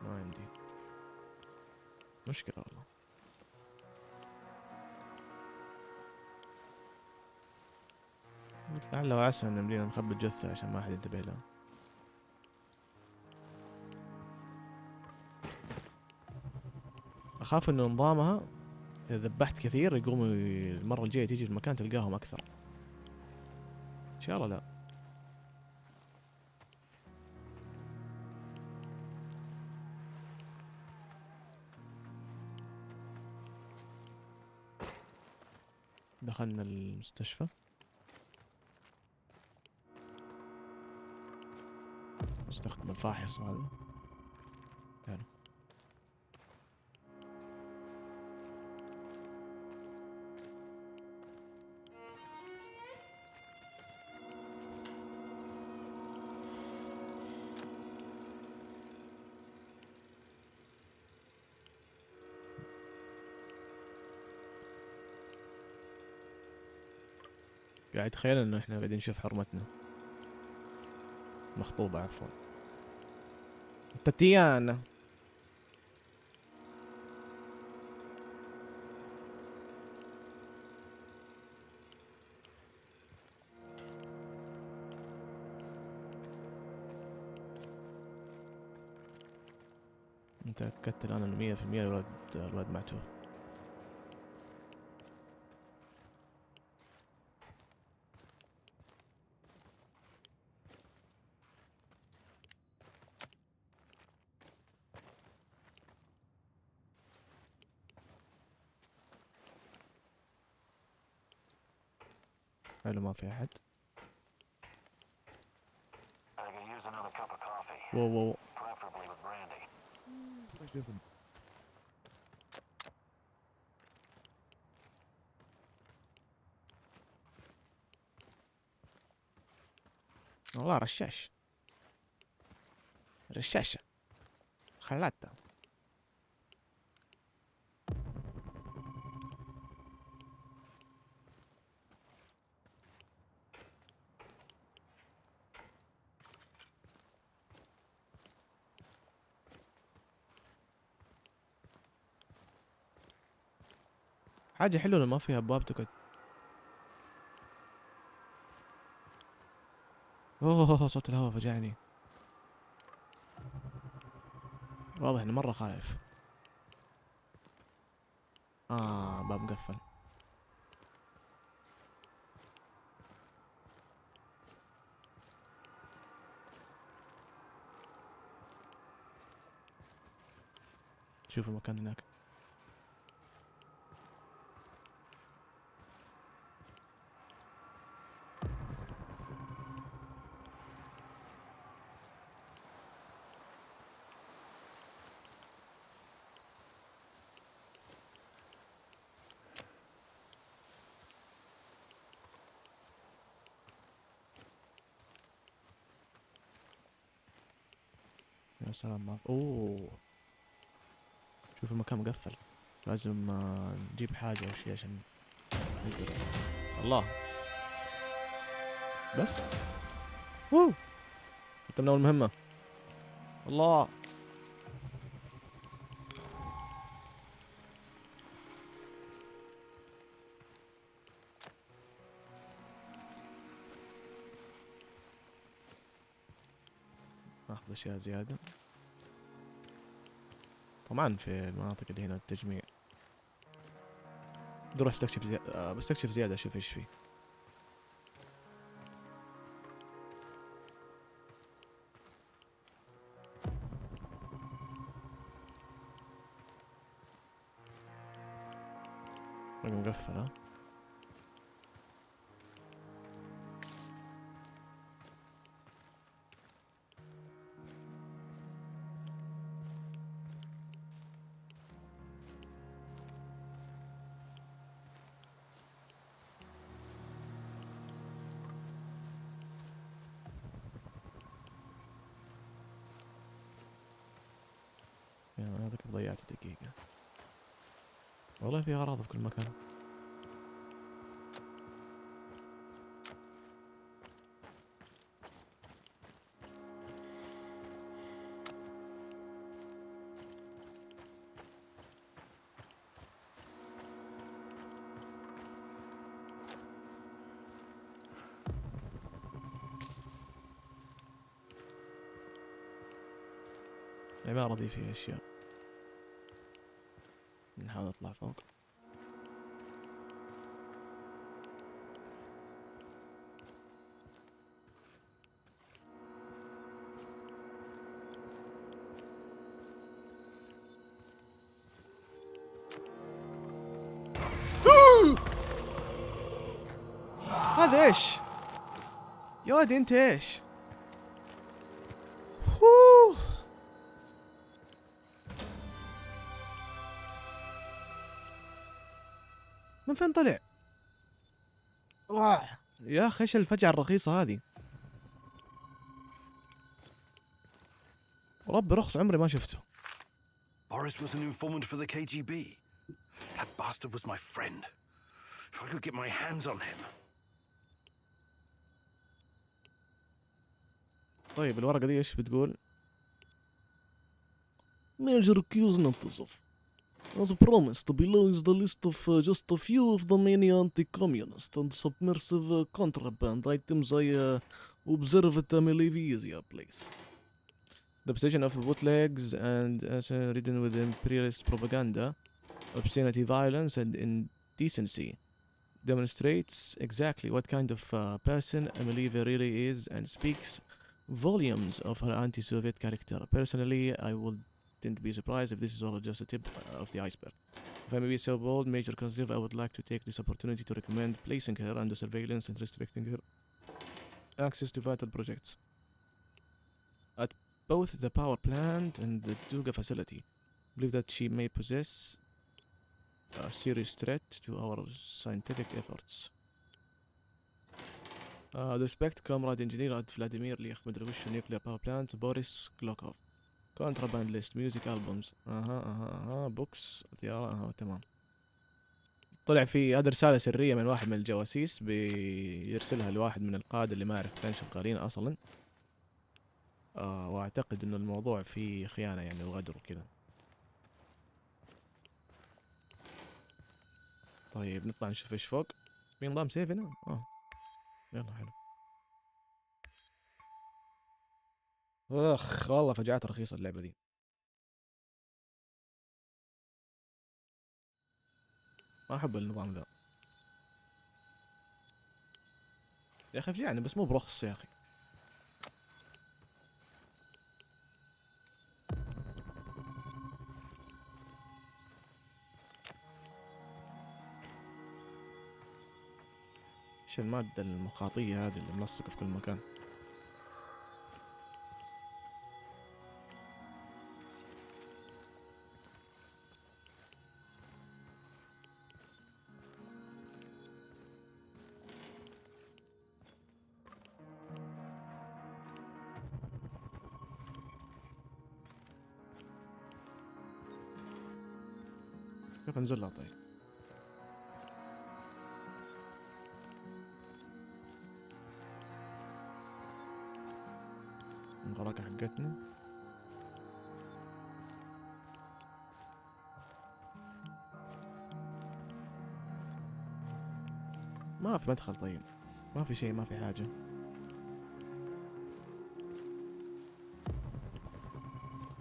ما عندي مشكلة والله. لعل وعسى ان بدينا نخبي الجثة عشان ما حد ينتبه لها. اخاف انه نظامها اذا ذبحت كثير يقوموا المرة الجاية تيجي المكان تلقاهم اكثر. ان شاء الله لا. دخلنا المستشفى. استخدم الفاحص هذا. حلو. قاعد تخيل انه احنا قاعدين نشوف حرمتنا مخطوبة عفوا. تاتيانا. تأكدت الآن انه 100% الولد معتوه. حلو ما في أحد. واو واو. والله رشاش. رشاشة. خلاتها. حاجة حلوة ما فيها أبواب تقعد. اوه صوت الهواء فجعني. واضح انه مرة خايف. باب مقفل. شوف المكان هناك. يا سلام ما اوه. شوف المكان مقفل. لازم نجيب حاجة او شيء عشان نقدر. الله. بس ختمنا أول مهمة. الله. ناخذ اشياء زيادة. طبعا في المناطق اللي هنا التجميع. بروح استكشف بستكشف زيادة اشوف ايش فيه. مقفلة. هذا كيف ضيعت دقيقة. والله في أغراض في كل مكان. العمارة دي فيها أشياء. نحاول نطلع فوق. هذا ايش؟ يا ولدي انت ايش؟ من فين طلع؟ يا اخي ايش الفجعة الرخيصة هذه؟ ربي رخص عمري ما شفته. Boris was an informant for the KGB. That bastard was my friend. If I could get my hands on him. طيب الورقة دي ايش بتقول؟ Major accused Nantasov. As promised, below is the list of just a few of the many anti-communist and submersive contraband items I observed at Malaysia place. The possession of bootlegs and ridden with imperialist propaganda, obscenity, violence, and indecency demonstrates exactly what kind of person Amelia really is and speaks volumes of her anti-Soviet character. Personally, I wouldn't be surprised if this is all just a tip of the iceberg. If I may be so bold, Major Konzev, I would like to take this opportunity to recommend placing her under surveillance and restricting her access to vital projects at both the power plant and the Duga facility. I believe that she may possess a serious threat to our scientific efforts. Respect Comrade Engineer at Vladimir Liach Medrovich Nuclear Power Plant Boris Glokov. Contraband list music albums. books طيارة. تمام. طلع في هذه رسالة سرية من واحد من الجواسيس بيرسلها لواحد من القادة اللي ما أعرف فين شغالين أصلا. واعتقد انه الموضوع فيه خيانة يعني وغدر وكذا. طيب نطلع نشوف ايش فوق. في نظام سيف هنا؟ يلا حلو. اخ والله فجعت رخيصة اللعبة دي. ما احب النظام ذا يا اخي، فجعني بس مو برخص يا اخي. ايش المادة المخاطية هذه اللي ملصقة في كل مكان؟ كيف انزلها طيب؟ المغرقة حقتنا. ما في مدخل طيب، ما في شيء، ما في حاجة.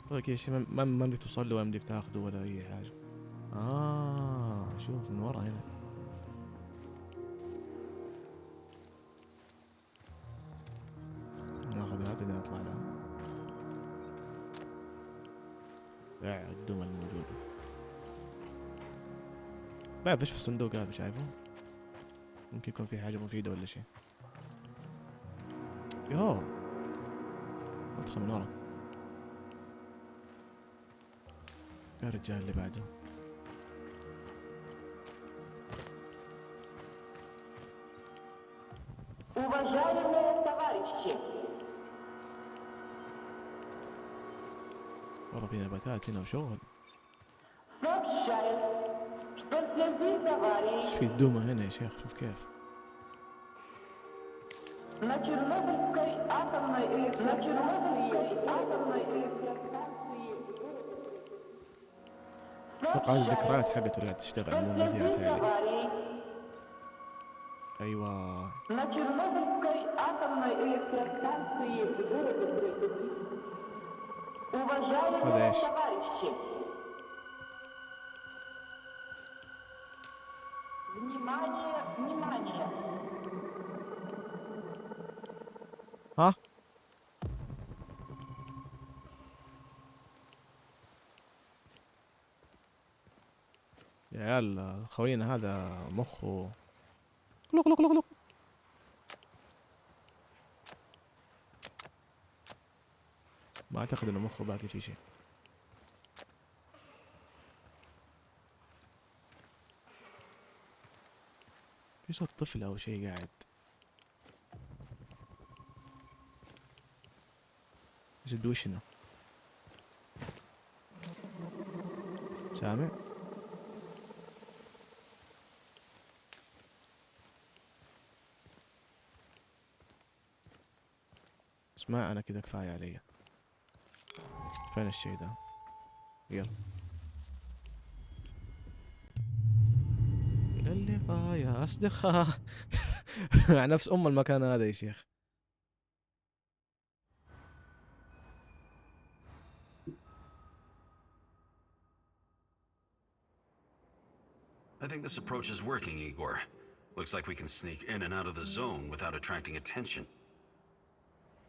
طيب شيء ما بدك توصل له ولا بدك تاخذه ولا أي حاجة. شوف من ورا هنا. ناخذ هذا نطلع لها. الدمى الموجودة. بعرف ايش في الصندوق هذا شايفه؟ ممكن يكون في حاجة مفيدة ولا شيء. يوه ادخل من ورا. يا رجال اللي بعده. والله في نباتات هنا وشغل. ايش في الدومة هنا يا شيخ؟ شوف كيف. اتوقع هذه الذكريات حقته اللي قاعد تشتغل مو مذيعة ثانية. ايوه هذا ايش؟ ها؟ يا عيال خوينا هذا مخه لق لق لق لق. ما اعتقد انه مخه باقي في شيء. في صوت طفل او شيء قاعد. جد وشنا سامع؟ اسمع انا كذا كفاية علي. فين الشيء ده؟ يلا الى اللقاء يا اصدقاء. مع نفس المكان هذا يا شيخ. I think this approach is working, Igor. Looks like we can sneak in and out of the zone without attracting attention.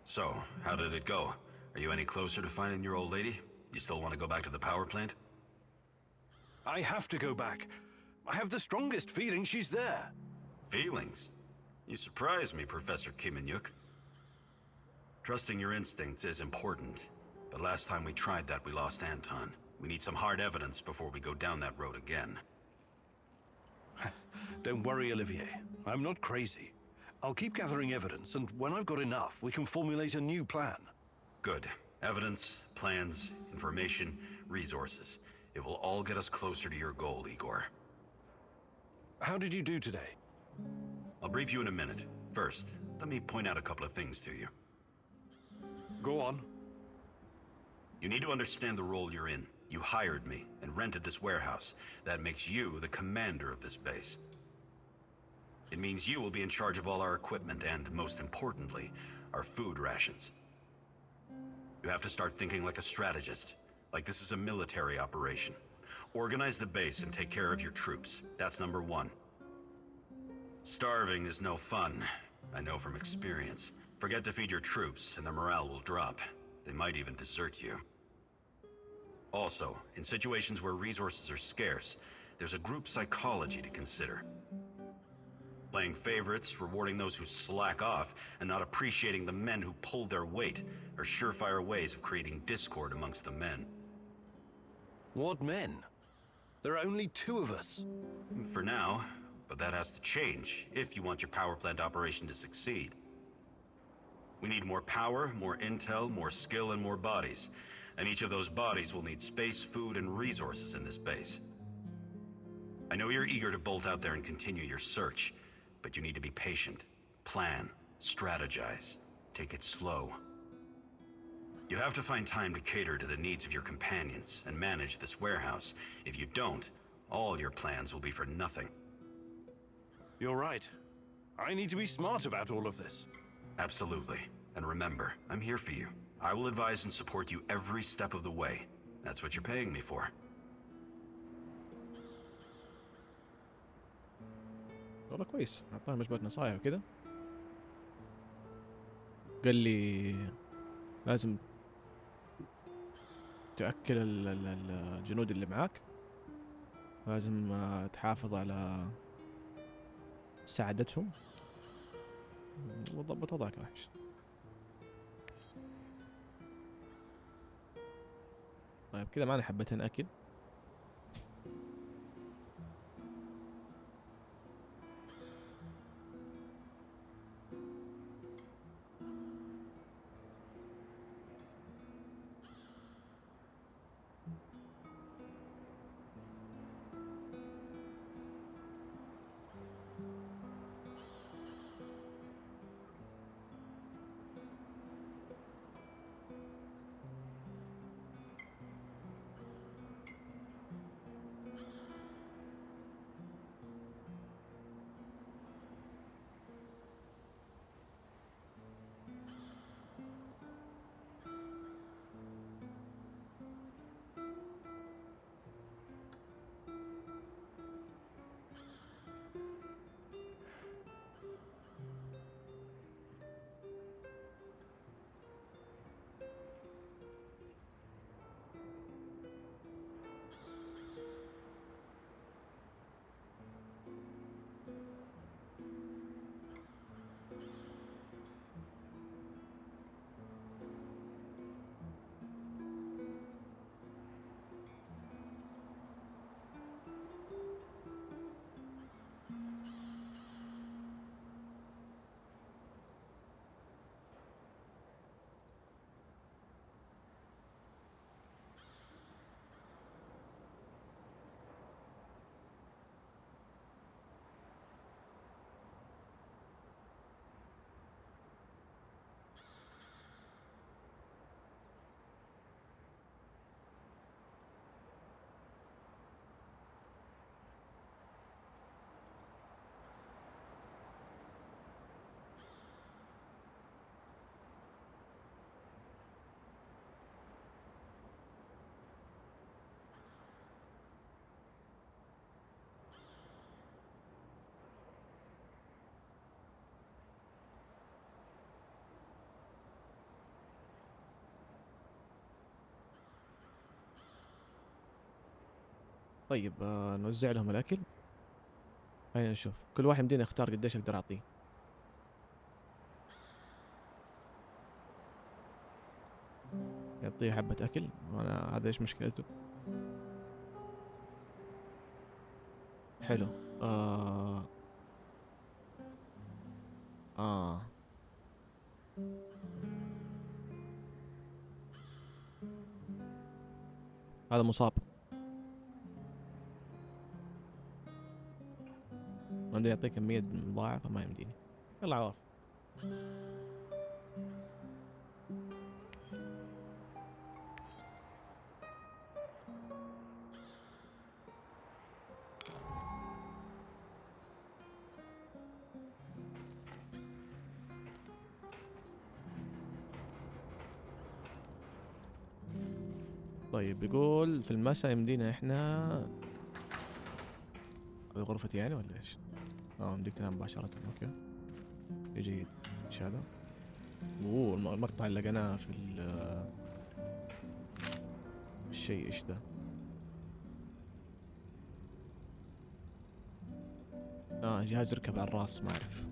So, how did it go? Are you any closer to finding your old lady? You still want to go back to the power plant? I have to go back. I have the strongest feeling she's there. Feelings? You surprise me, Professor Kimanyuk. Trusting your instincts is important, but last time we tried that, we lost Anton. We need some hard evidence before we go down that road again. Don't worry, Olivier. I'm not crazy. I'll keep gathering evidence, and when I've got enough, we can formulate a new plan. Good. Evidence, plans, information, resources. It will all get us closer to your goal, Igor. How did you do today? I'll brief you in a minute. First, let me point out a couple of things to you. Go on. You need to understand the role you're in. You hired me and rented this warehouse. That makes you the commander of this base. It means you will be in charge of all our equipment and, most importantly, our food rations. You have to start thinking like a strategist, like this is a military operation. Organize the base and take care of your troops. That's number one. Starving is no fun. I know from experience. Forget to feed your troops and their morale will drop. They might even desert you. Also, in situations where resources are scarce, there's a group psychology to consider. Playing favorites, rewarding those who slack off, and not appreciating the men who pull their weight are surefire ways of creating discord amongst the men. What men? There are only 2 of us. For now, but that has to change if you want your power plant operation to succeed. We need more power, more intel, more skill, and more bodies. And each of those bodies will need space, food, and resources in this base. I know you're eager to bolt out there and continue your search, but you need to be patient, plan, strategize, take it slow. You have to find time to cater to the needs of your companions and manage this warehouse. If you don't, all your plans will be for nothing. You're right. I need to be smart about all of this. Absolutely. And remember, I'm here for you. I will advise and support you every step of the way. That's what you're paying me for. والله كويس، أعطانا مجموعة نصايح وكذا. قال لي لازم تأكل الجنود اللي معاك، لازم تحافظ على سعادتهم وضبط وضعك وحش. طيب كذا معنا حبتين أكل. طيب نوزع لهم الأكل. خلينا نشوف كل واحد يمدينا يختار قديش أقدر أعطيه. يعطيه حبة أكل، وأنا هذا إيش مشكلته؟ حلو. هذا مصاب. ما يمديني أعطيه كمية مضاعفة، ما يمديني. يلا عواف. طيب يقول في المساء يمدينا احنا، هذه غرفتي يعني ولا ايش؟ يمديك تنام مباشرة. اوكي جيد. ايش هذا؟ المقطع اللي لقيناه في الشيء ايش ذا؟ جهاز يركب على الراس، ما اعرف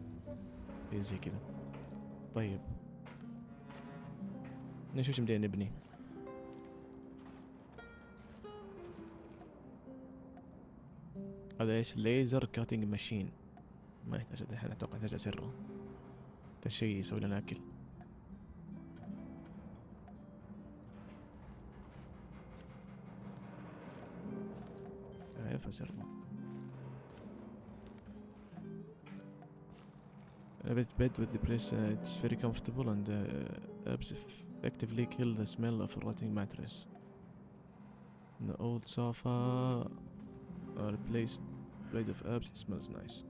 شيء زي كذا. طيب نشوف ايش بدينا نبني. هذا ايش؟ ليزر كاتنج ماشين. ما يحتاج الحين، اتوقع يحتاج اسره. هذا الشيء يسوي لنا اكل. كيف اسره؟ bed with the place. It's very comfortable and herbs effectively kill the smell of a rotting mattress. The old sofa replaced blade of herbs. It smells nice.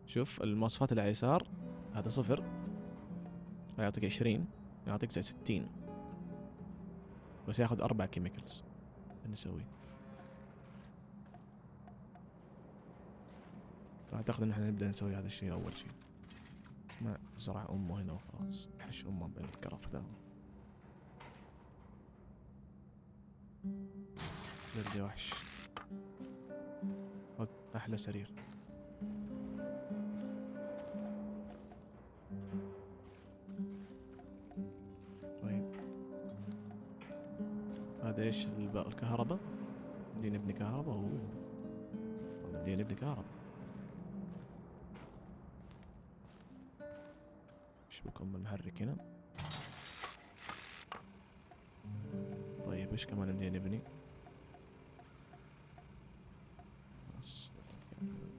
شوف المواصفات اللي على اليسار، هذا 0 يعطيك 20، يعطيك زي 60، بس ياخذ 4 كيميكلز. نسوي اعتقد ان احنا نبدا نسوي هذا الشيء اول شيء. ما زرع امه هنا وخلاص، نحش امه بين الكرف ذا. نرجع وحش. احلى سرير. طيب هذا ايش؟ الكهرباء. بدي نبني كهرباء. بدي نبني كهرباء. ايش بكون المحرك هنا؟ طيب ايش كمان بدي نبني؟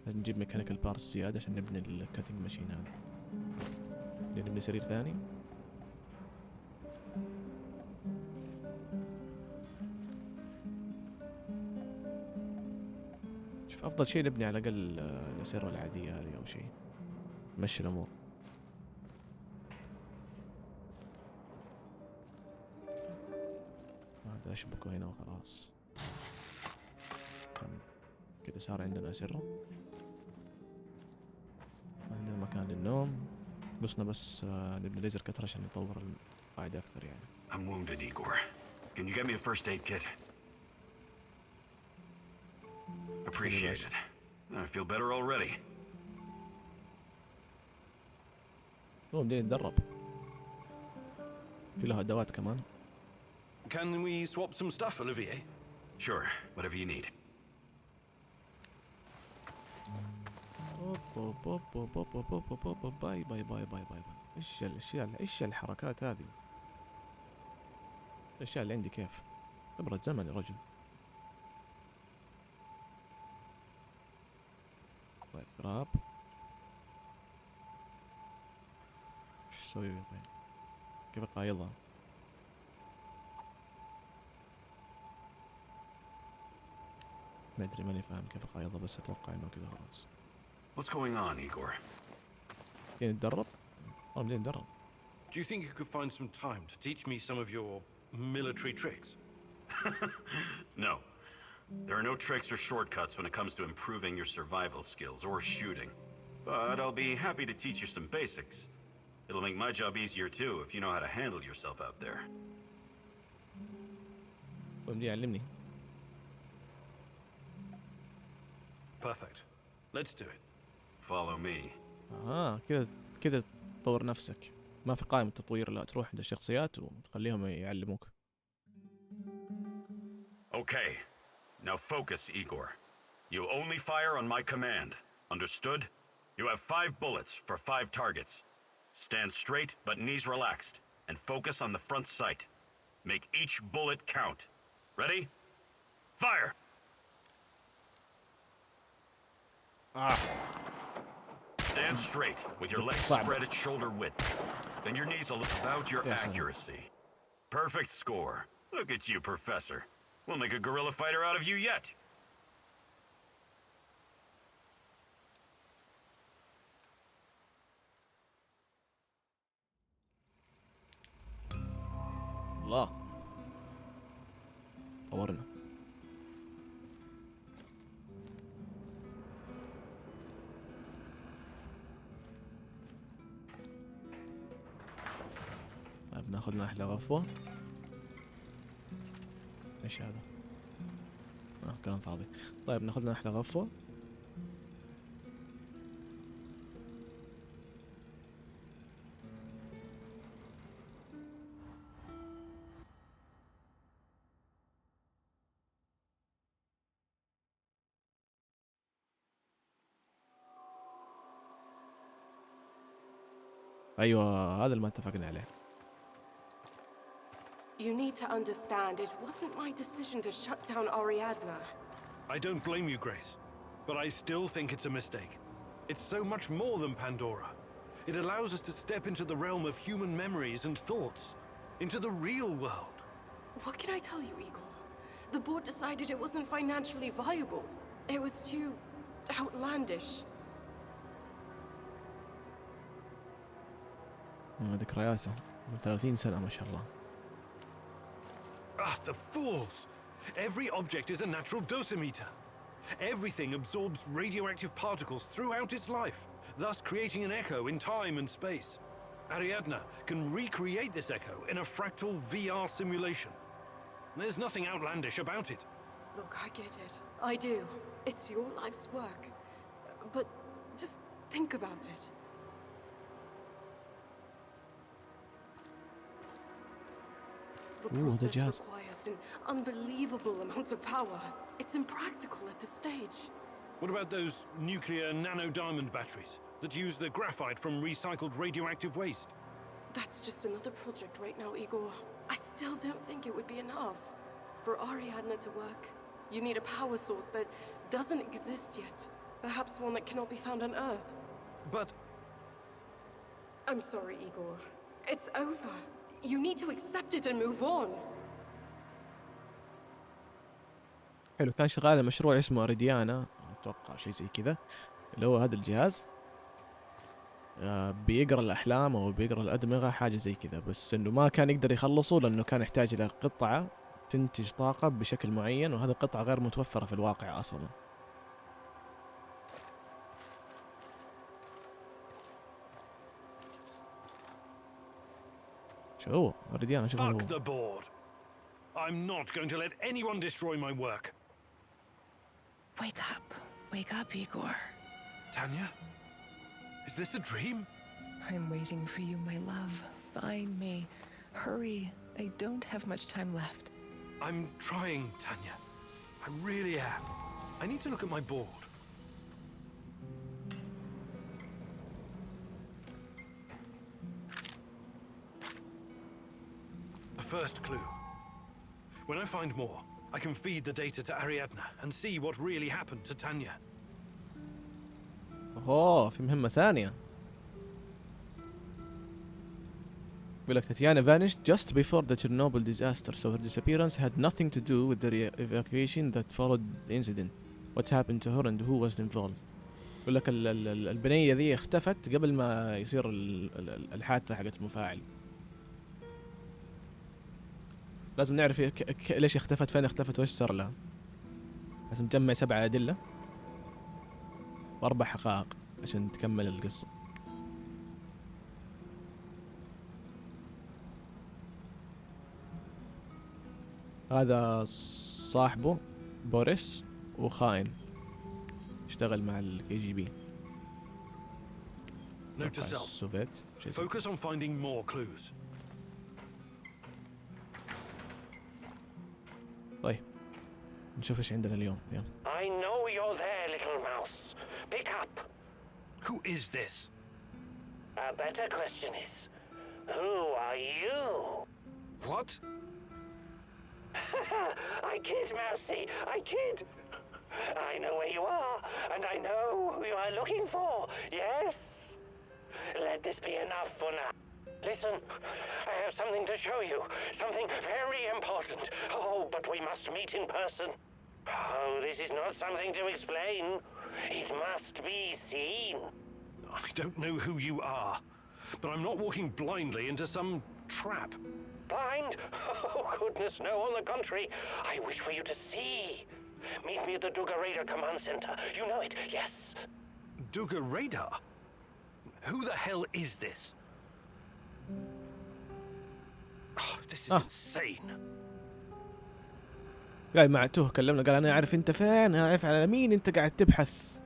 نجيب ميكانيكال بارتس زيادة عشان نبني الكاتنج ماشين هذا. نبني سرير ثاني. شوف افضل شيء نبني على الاقل الاسرة العادية هذه او شيء مشي الامور. هذا اشبكه هنا وخلاص. كذا صار عندنا اسرة. عندنا مكان للنوم. بسنا بس نبني ليزر كتر عشان نطور القاعدة أكثر يعني. I'm wounded, Igor. Can you get me a first aid kit? Appreciate it. I feel better already. بدينا نتدرب. في له أدوات كمان. Can we swap some stuff, Olivier? Sure, whatever you need. باي باي باي باي باي. ايش الاشياء، ايش الحركات هذه؟ الاشياء اللي عندي كيف؟ خبرة زمن يا رجل. طيب راب. ايش اسوي طيب؟ كيف اقايضها؟ ما ادري، ماني فاهم كيف اقايضها، بس اتوقع انه كذا خلاص. What's going on, Igor? نتدرب؟ بدنا نتدرب. Do you think you could find some time to teach me some of your military tricks? No. There are no tricks or shortcuts when it comes to improving your survival skills or shooting. But I'll be happy to teach you some basics. It'll make my job easier too if you know how to handle yourself out there. بدي يعلمني. Perfect. Let's do it. Follow me. كذا تطور نفسك. ما في قائمة تطوير، لا تروح عند الشخصيات وتخليهم يعلموك. Okay. Now focus, Igor. You only fire on my command. Understood? You have 5 bullets for 5 targets. Stand straight but knees relaxed and focus on the front sight. Make each bullet count. Ready? Fire! Stand straight with your legs spread at shoulder width. Bend your knees a little about your accuracy. Perfect score. Look at you, Professor. We'll make a guerrilla fighter out of you yet. الله طورنا. طيب ناخذ لنا احلى غفوة. ايش هذا؟ كلام فاضي. طيب ناخذ لنا احلى غفوة. ايوه هذا اللي ما اتفقنا عليه. You need to understand, it wasn't my decision to shut down Ariadna. I don't blame you, Grace, but I still think it's a mistake. It's so much more than Pandora. It allows us to step into the realm of human memories and thoughts, into the real world. What can I tell you, Igor? The board decided it wasn't financially viable. It was too outlandish. ذكرياته من 30 سنة ما شاء الله. Ah, the fools! Every object is a natural dosimeter. Everything absorbs radioactive particles throughout its life, thus creating an echo in time and space. Ariadna can recreate this echo in a fractal VR simulation. There's nothing outlandish about it. Look, I get it. I do. It's your life's work. But just think about it. The process requires an unbelievable amount of power. It's impractical at this stage. What about those nuclear nano-diamond batteries that use the graphite from recycled radioactive waste? That's just another project right now, Igor. I still don't think it would be enough. For Ariadna to work, you need a power source that doesn't exist yet. Perhaps one that cannot be found on Earth. But... I'm sorry, Igor. It's over. You need to accept it and move on. حلو. كان شغال على مشروع اسمه أريديانا، أتوقع شيء زي كذا، اللي هو هذا الجهاز بيقرأ الأحلام أو بيقرأ الأدمغة، حاجة زي كذا، بس إنه ما كان يقدر يخلصه لأنه كان يحتاج إلى قطعة تنتج طاقة بشكل معين، وهذه القطعة غير متوفرة في الواقع أصلا. شو أريديانا شوف هو. Fuck the board. I'm not going to let anyone destroy my work. Wake up, Igor. Tanya? Is this a dream? I'm waiting for you, my love. Find me. Hurry. I don't have much time left. I'm trying, Tanya. I really am. I need to look at my board. A first clue. When I find more, I can feed the data to Ariadna and see what really happened to Tanya. اوه في مهمة ثانية. يقول لك تاتيانا vanished just before the Chernobyl disaster, so her disappearance had nothing to do with the evacuation that followed the incident. What happened to her and who was involved. يقول لك البنية ذي اختفت قبل ما يصير الحادثة حقت المفاعل. لازم نعرف ليش اختفت، فين اختفت، وايش صار لها. لازم نجمع 7 أدلة و4 حقائق عشان تكمل القصة. هذا صاحبه بوريس وخاين، اشتغل مع الكي جي بي. Note to self. السوفيت شيء زي Focus on finding more clues. طيب نشوف ايش عندنا اليوم. يلا. I know you're there, little mouse. Pick up. Who is this? A better question is, who are you? What? I kid, Mousy. I kid. I know where you are, and I know who you are looking for. Yes? Let this be enough for now. Listen, I have something to show you. Something very important. Oh, but we must meet in person. Oh, this is not something to explain. It must be seen. I don't know who you are, but I'm not walking blindly into some trap. Blind? Oh, goodness, no, on the contrary. I wish for you to see. Meet me at the Duga Radar Command Center. You know it, yes. Duga Radar? Who the hell is this? Oh, this is insane. قاعد مع توه كلمنا قال انا اعرف انت فين، انا اعرف على مين انت قاعد تبحث،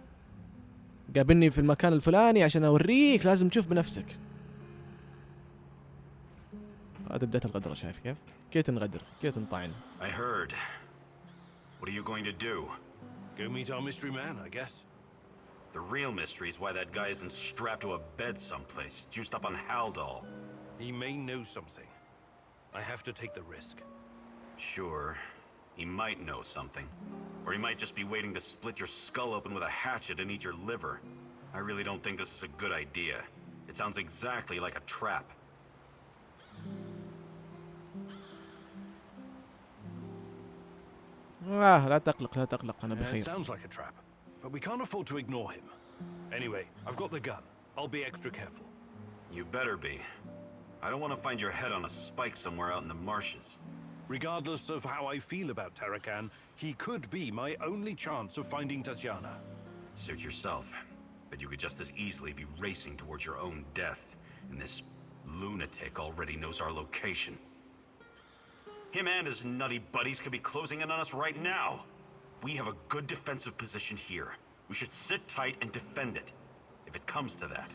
قابلني في المكان الفلاني عشان اوريك، لازم تشوف بنفسك. هذا بداية الغدرة، شايف كيف؟ كيف تنغدر، كيف تنطعن. I heard. What are you going to do? Go meet our mystery man, I guess. The real mystery is why that guy isn't strapped to a bed someplace, juiced up on Haldol. He may know something. I have to take the risk. Sure, he might know something. Or he might just be waiting to split your skull open with a hatchet and eat your liver. I really don't think this is a good idea. It sounds exactly like a trap. لا تقلق لا تقلق، أنا It بخير. sounds like a trap, but we can't afford to ignore him. Anyway, I've got the gun. I'll be extra careful. You better be. I don't want to find your head on a spike somewhere out in the marshes. Regardless of how I feel about Tarakan, he could be my only chance of finding Tatiana. Suit yourself, but you could just as easily be racing towards your own death, and this lunatic already knows our location. Him and his nutty buddies could be closing in on us right now. We have a good defensive position here. We should sit tight and defend it, if it comes to that.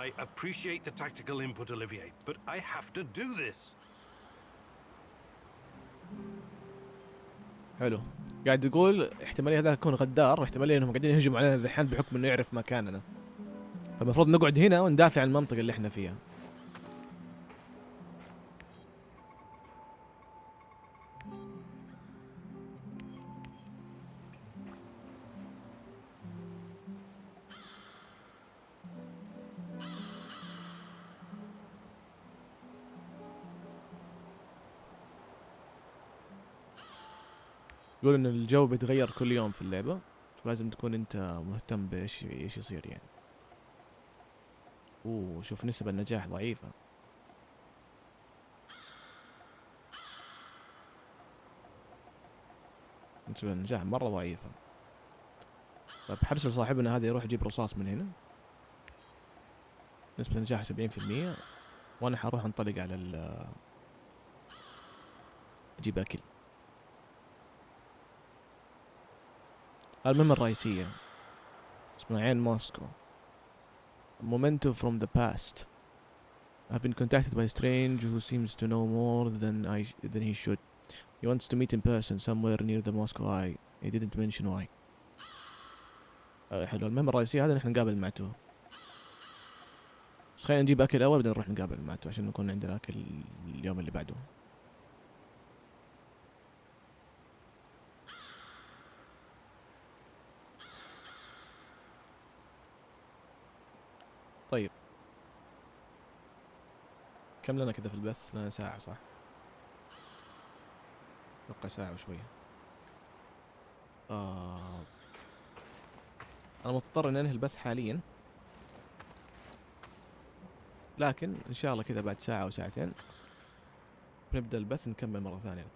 I appreciate the tactical input, Olivier, but I have to do this. حلو، قاعد يقول احتمالية هذا يكون غدار، واحتمالية انهم قاعدين يهجموا علينا الحين بحكم انه يعرف مكاننا. فالمفروض نقعد هنا وندافع عن المنطقة اللي احنا فيها. يقول ان الجو بيتغير كل يوم في اللعبة، فلازم تكون انت مهتم بايش يصير يعني. شوف نسب النجاح ضعيفة. نسب النجاح مرة ضعيفة. طيب حرص صاحبنا هذا يروح يجيب رصاص من هنا. نسبة النجاح 70%، وانا حروح انطلق على اجيب اكل. المهمة الرئيسية اسمها عين موسكو. Memento from the past. I've been contacted by a stranger who seems to know more than he should. He wants to meet in person somewhere near the Moscow Eye. He didn't mention why. حلو، المهمة الرئيسية هذا نحن نقابل مع توه. بس خلينا نجيب أكل أول بعدين نروح نقابل مع توه عشان نكون عندنا أكل اليوم اللي بعده. طيب كم لنا كذا في البث؟ لنا ساعة صح؟ أتوقع ساعة وشوية. أنا مضطر إني أنهي البث حاليا، لكن إن شاء الله كذا بعد ساعة أو ساعتين بنبدأ البث نكمل مرة ثانية،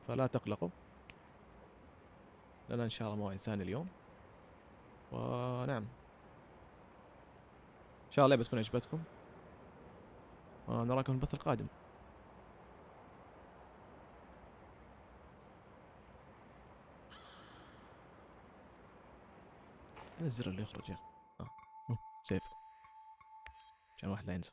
فلا تقلقوا، لنا إن شاء الله موعد ثاني اليوم. ونعم إن شاء الله اللعبة تكون عجبتكم، ونراكم في البث القادم. أنا الزر اللي يخرج يا أخي. سيف عشان واحد لا ينسى.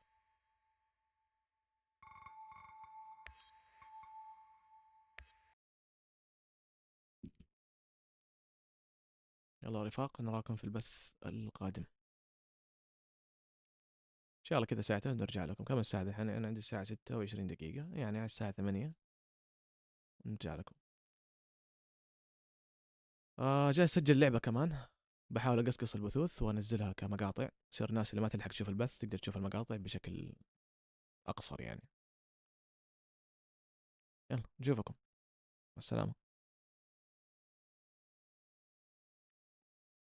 يلا رفاق، نراكم في البث القادم. إن شاء الله كذا ساعتين نرجع لكم. كم الساعة الحين؟ أنا عندي الساعة 26 دقيقة، يعني على الساعة 8 نرجع لكم. جاي أسجل لعبة كمان، بحاول أقصقص البثوث وأنزلها كمقاطع، تصير الناس اللي ما تلحق تشوف البث تقدر تشوف المقاطع بشكل أقصر يعني. يلا نشوفكم، السلامة.